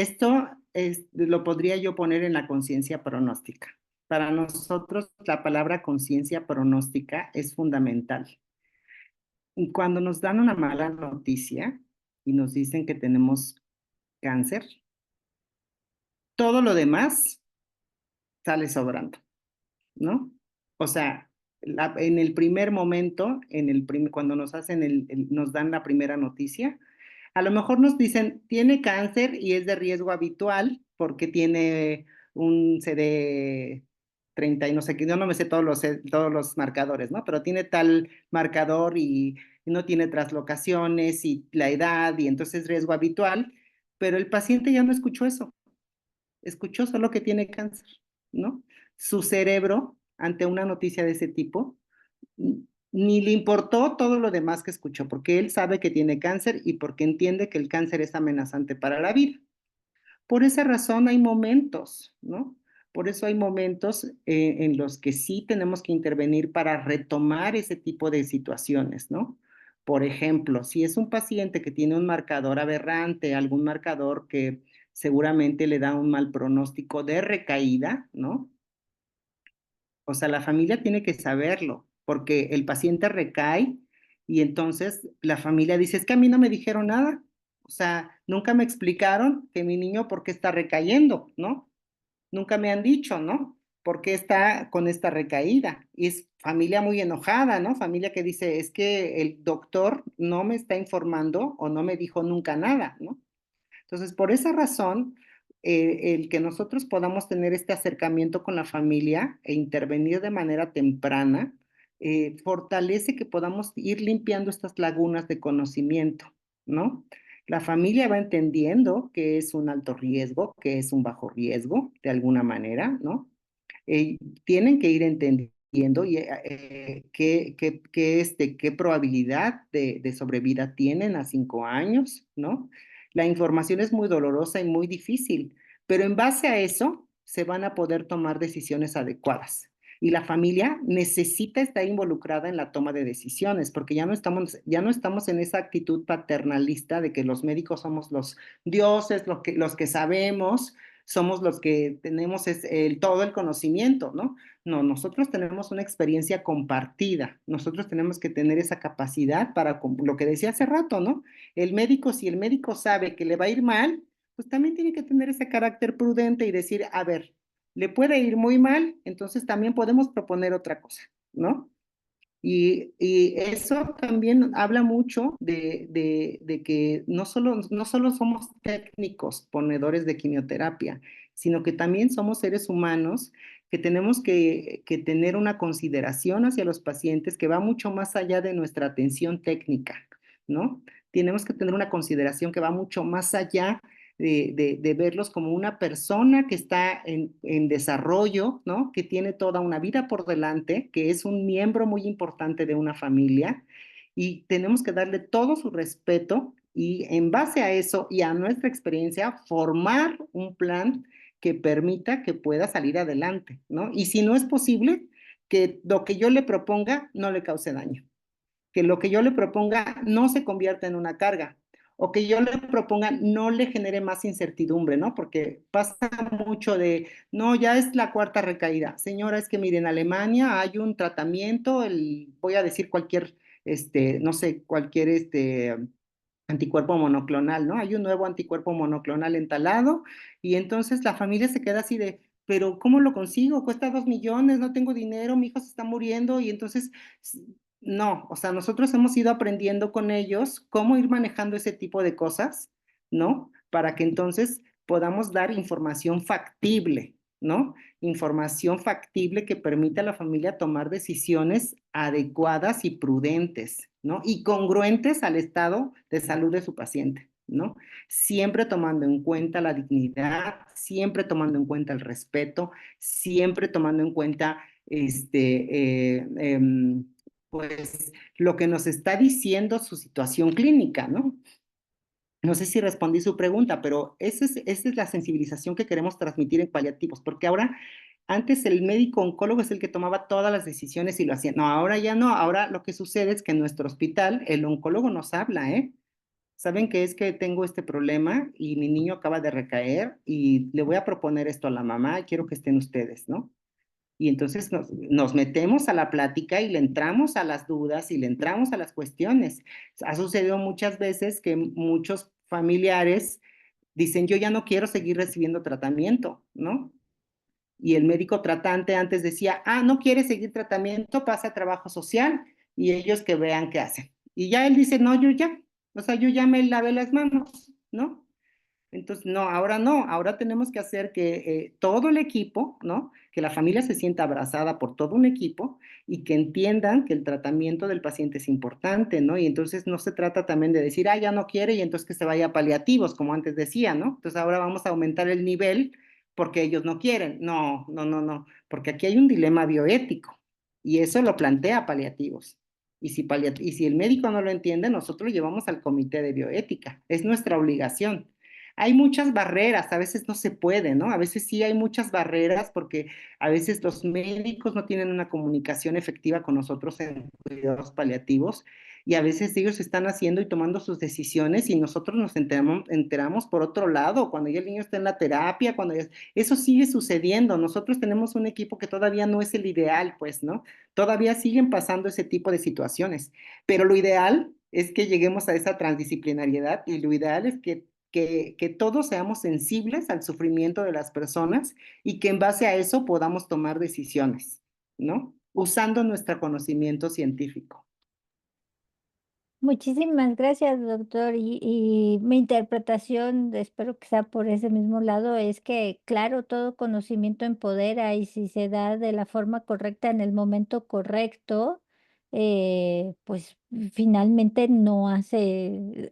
lo podría yo poner en la conciencia pronóstica. Para nosotros, la palabra conciencia pronóstica es fundamental. Y cuando nos dan una mala noticia y nos dicen que tenemos cáncer, todo lo demás sale sobrando, ¿no? O sea, en el primer momento, cuando nos dan la primera noticia, a lo mejor nos dicen, tiene cáncer y es de riesgo habitual porque tiene un CD30 y no sé qué, yo no me sé todos los marcadores, ¿no? Pero tiene tal marcador y no tiene traslocaciones y la edad y entonces es riesgo habitual, pero el paciente ya no escuchó eso, escuchó solo que tiene cáncer, ¿no? Su cerebro, ante una noticia de ese tipo, ni le importó todo lo demás que escuchó, porque él sabe que tiene cáncer y porque entiende que el cáncer es amenazante para la vida. Por esa razón hay momentos, ¿no? Por eso hay momentos en los que sí tenemos que intervenir para retomar ese tipo de situaciones, ¿no? Por ejemplo, si es un paciente que tiene un marcador aberrante, algún marcador que seguramente le da un mal pronóstico de recaída, ¿no? O sea, la familia tiene que saberlo, porque el paciente recae y entonces la familia dice, es que a mí no me dijeron nada. O sea, nunca me explicaron que mi niño por qué está recayendo, ¿no? Nunca me han dicho, ¿no? ¿por qué está con esta recaída? Y es familia muy enojada, ¿no? Familia que dice, es que el doctor no me está informando o no me dijo nunca nada, ¿no? Entonces, por esa razón, el que nosotros podamos tener este acercamiento con la familia e intervenir de manera temprana, fortalece que podamos ir limpiando estas lagunas de conocimiento, ¿no? La familia va entendiendo que es un alto riesgo, que es un bajo riesgo, de alguna manera, ¿no? eh, Tienen que ir entendiendo qué probabilidad de sobrevida tienen a 5 años, ¿no? La información es muy dolorosa y muy difícil, pero en base a eso se van a poder tomar decisiones adecuadas. Y la familia necesita estar involucrada en la toma de decisiones, porque ya no estamos en esa actitud paternalista de que los médicos somos los dioses, los que sabemos, somos los que tenemos todo el conocimiento, ¿no? No, nosotros tenemos una experiencia compartida, nosotros tenemos que tener esa capacidad para, lo que decía hace rato, ¿no? El médico, si el médico sabe que le va a ir mal, pues también tiene que tener ese carácter prudente y decir, a ver, le puede ir muy mal, entonces también podemos proponer otra cosa, ¿no? Y eso también habla mucho de que no solo somos técnicos ponedores de quimioterapia, sino que también somos seres humanos que tenemos que tener una consideración hacia los pacientes que va mucho más allá de nuestra atención técnica, ¿no? Tenemos que tener una consideración que va mucho más allá de verlos como una persona que está en desarrollo, ¿no? Que tiene toda una vida por delante, que es un miembro muy importante de una familia y tenemos que darle todo su respeto y en base a eso y a nuestra experiencia formar un plan que permita que pueda salir adelante, ¿no? Y si no es posible, que lo que yo le proponga no le cause daño, que lo que yo le proponga no se convierta en una carga o que yo le proponga no le genere más incertidumbre, ¿no? Porque pasa mucho de, no, ya es la cuarta recaída. Señora, es que mire, en Alemania hay un tratamiento, voy a decir cualquier, no sé, cualquier, anticuerpo monoclonal, ¿no? Hay un nuevo anticuerpo monoclonal entalado y entonces la familia se queda así de, pero ¿cómo lo consigo? Cuesta 2 millones, no tengo dinero, mi hijo se está muriendo y entonces, no, o sea, nosotros hemos ido aprendiendo con ellos cómo ir manejando ese tipo de cosas, ¿no? Para que entonces podamos dar información factible, ¿no? Información factible que permita a la familia tomar decisiones adecuadas y prudentes, ¿no? Y congruentes al estado de salud de su paciente, ¿no? Siempre tomando en cuenta la dignidad, siempre tomando en cuenta el respeto, siempre tomando en cuenta pues lo que nos está diciendo su situación clínica, ¿no? No sé si respondí su pregunta, pero esa es la sensibilización que queremos transmitir en paliativos, porque ahora, antes el médico oncólogo es el que tomaba todas las decisiones y lo hacía. No, ahora ya no, ahora lo que sucede es que en nuestro hospital el oncólogo nos habla, ¿eh? Saben que es que tengo este problema y mi niño acaba de recaer y le voy a proponer esto a la mamá y quiero que estén ustedes, ¿no? Y entonces nos metemos a la plática y le entramos a las dudas y le entramos a las cuestiones. Ha sucedido muchas veces que muchos familiares dicen, yo ya no quiero seguir recibiendo tratamiento, ¿no? Y el médico tratante antes decía, no quiere seguir tratamiento, pasa a trabajo social y ellos que vean qué hacen. Y ya él dice, no, yo ya, o sea, yo ya me lavé las manos, ¿no? Entonces, no, ahora tenemos que hacer que todo el equipo, ¿no? Que la familia se sienta abrazada por todo un equipo y que entiendan que el tratamiento del paciente es importante, ¿no? Y entonces no se trata también de decir, ya no quiere y entonces que se vaya a paliativos, como antes decía, ¿no? Entonces ahora vamos a aumentar el nivel porque ellos no quieren. No, no, no, no, porque aquí hay un dilema bioético y eso lo plantea paliativos. Y si el médico no lo entiende, nosotros lo llevamos al comité de bioética. Es nuestra obligación. Hay muchas barreras, a veces no se puede, ¿no? A veces sí hay muchas barreras porque a veces los médicos no tienen una comunicación efectiva con nosotros en cuidados paliativos y a veces ellos están haciendo y tomando sus decisiones y nosotros nos enteramos por otro lado, cuando ya el niño está en la terapia, eso sigue sucediendo. Nosotros tenemos un equipo que todavía no es el ideal, pues, ¿no? Todavía siguen pasando ese tipo de situaciones, pero lo ideal es que lleguemos a esa transdisciplinariedad y lo ideal es que todos seamos sensibles al sufrimiento de las personas y que en base a eso podamos tomar decisiones, ¿no? Usando nuestro conocimiento científico. Muchísimas gracias, doctor. Y mi interpretación, espero que sea por ese mismo lado, es que, claro, todo conocimiento empodera y si se da de la forma correcta en el momento correcto, pues finalmente no hace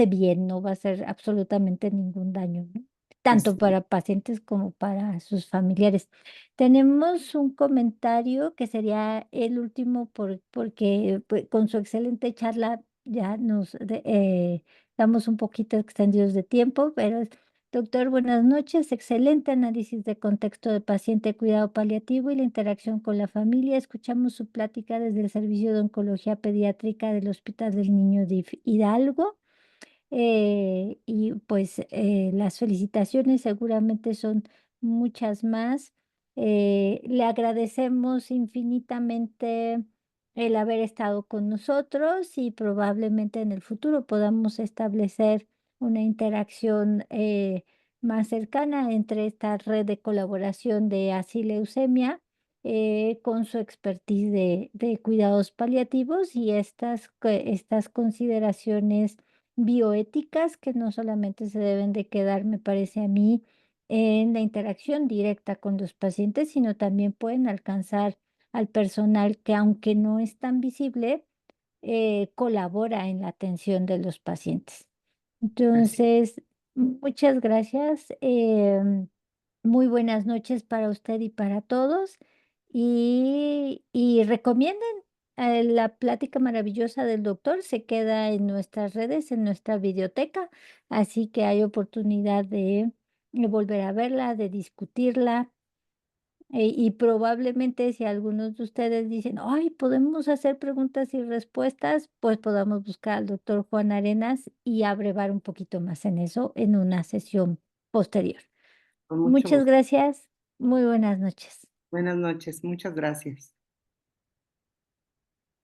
bien, no va a hacer absolutamente ningún daño, ¿no? Tanto Así, para pacientes como para sus familiares. Tenemos un comentario que sería el último porque pues, con su excelente charla ya estamos un poquito extendidos de tiempo, pero doctor, buenas noches. Excelente análisis de contexto de paciente, cuidado paliativo y la interacción con la familia. Escuchamos su plática desde el Servicio de Oncología Pediátrica del Hospital del Niño de Hidalgo. Y pues las felicitaciones seguramente son muchas más. Le agradecemos infinitamente el haber estado con nosotros y probablemente en el futuro podamos establecer una interacción más cercana entre esta red de colaboración de Leucemia con su expertise de cuidados paliativos y estas consideraciones bioéticas que no solamente se deben de quedar, me parece a mí, en la interacción directa con los pacientes, sino también pueden alcanzar al personal que, aunque no es tan visible, colabora en la atención de los pacientes. así. Entonces, muchas gracias. Muy buenas noches para usted y para todos. Y recomienden la plática maravillosa del doctor. Se queda en nuestras redes, en nuestra videoteca. Así que hay oportunidad de volver a verla, de discutirla. Y probablemente si algunos de ustedes dicen, ay, podemos hacer preguntas y respuestas, pues podamos buscar al doctor Juan Arenas y abrevar un poquito más en eso en una sesión posterior. Con mucho Muchas gusto. gracias. Muy buenas noches. Buenas noches. Muchas gracias.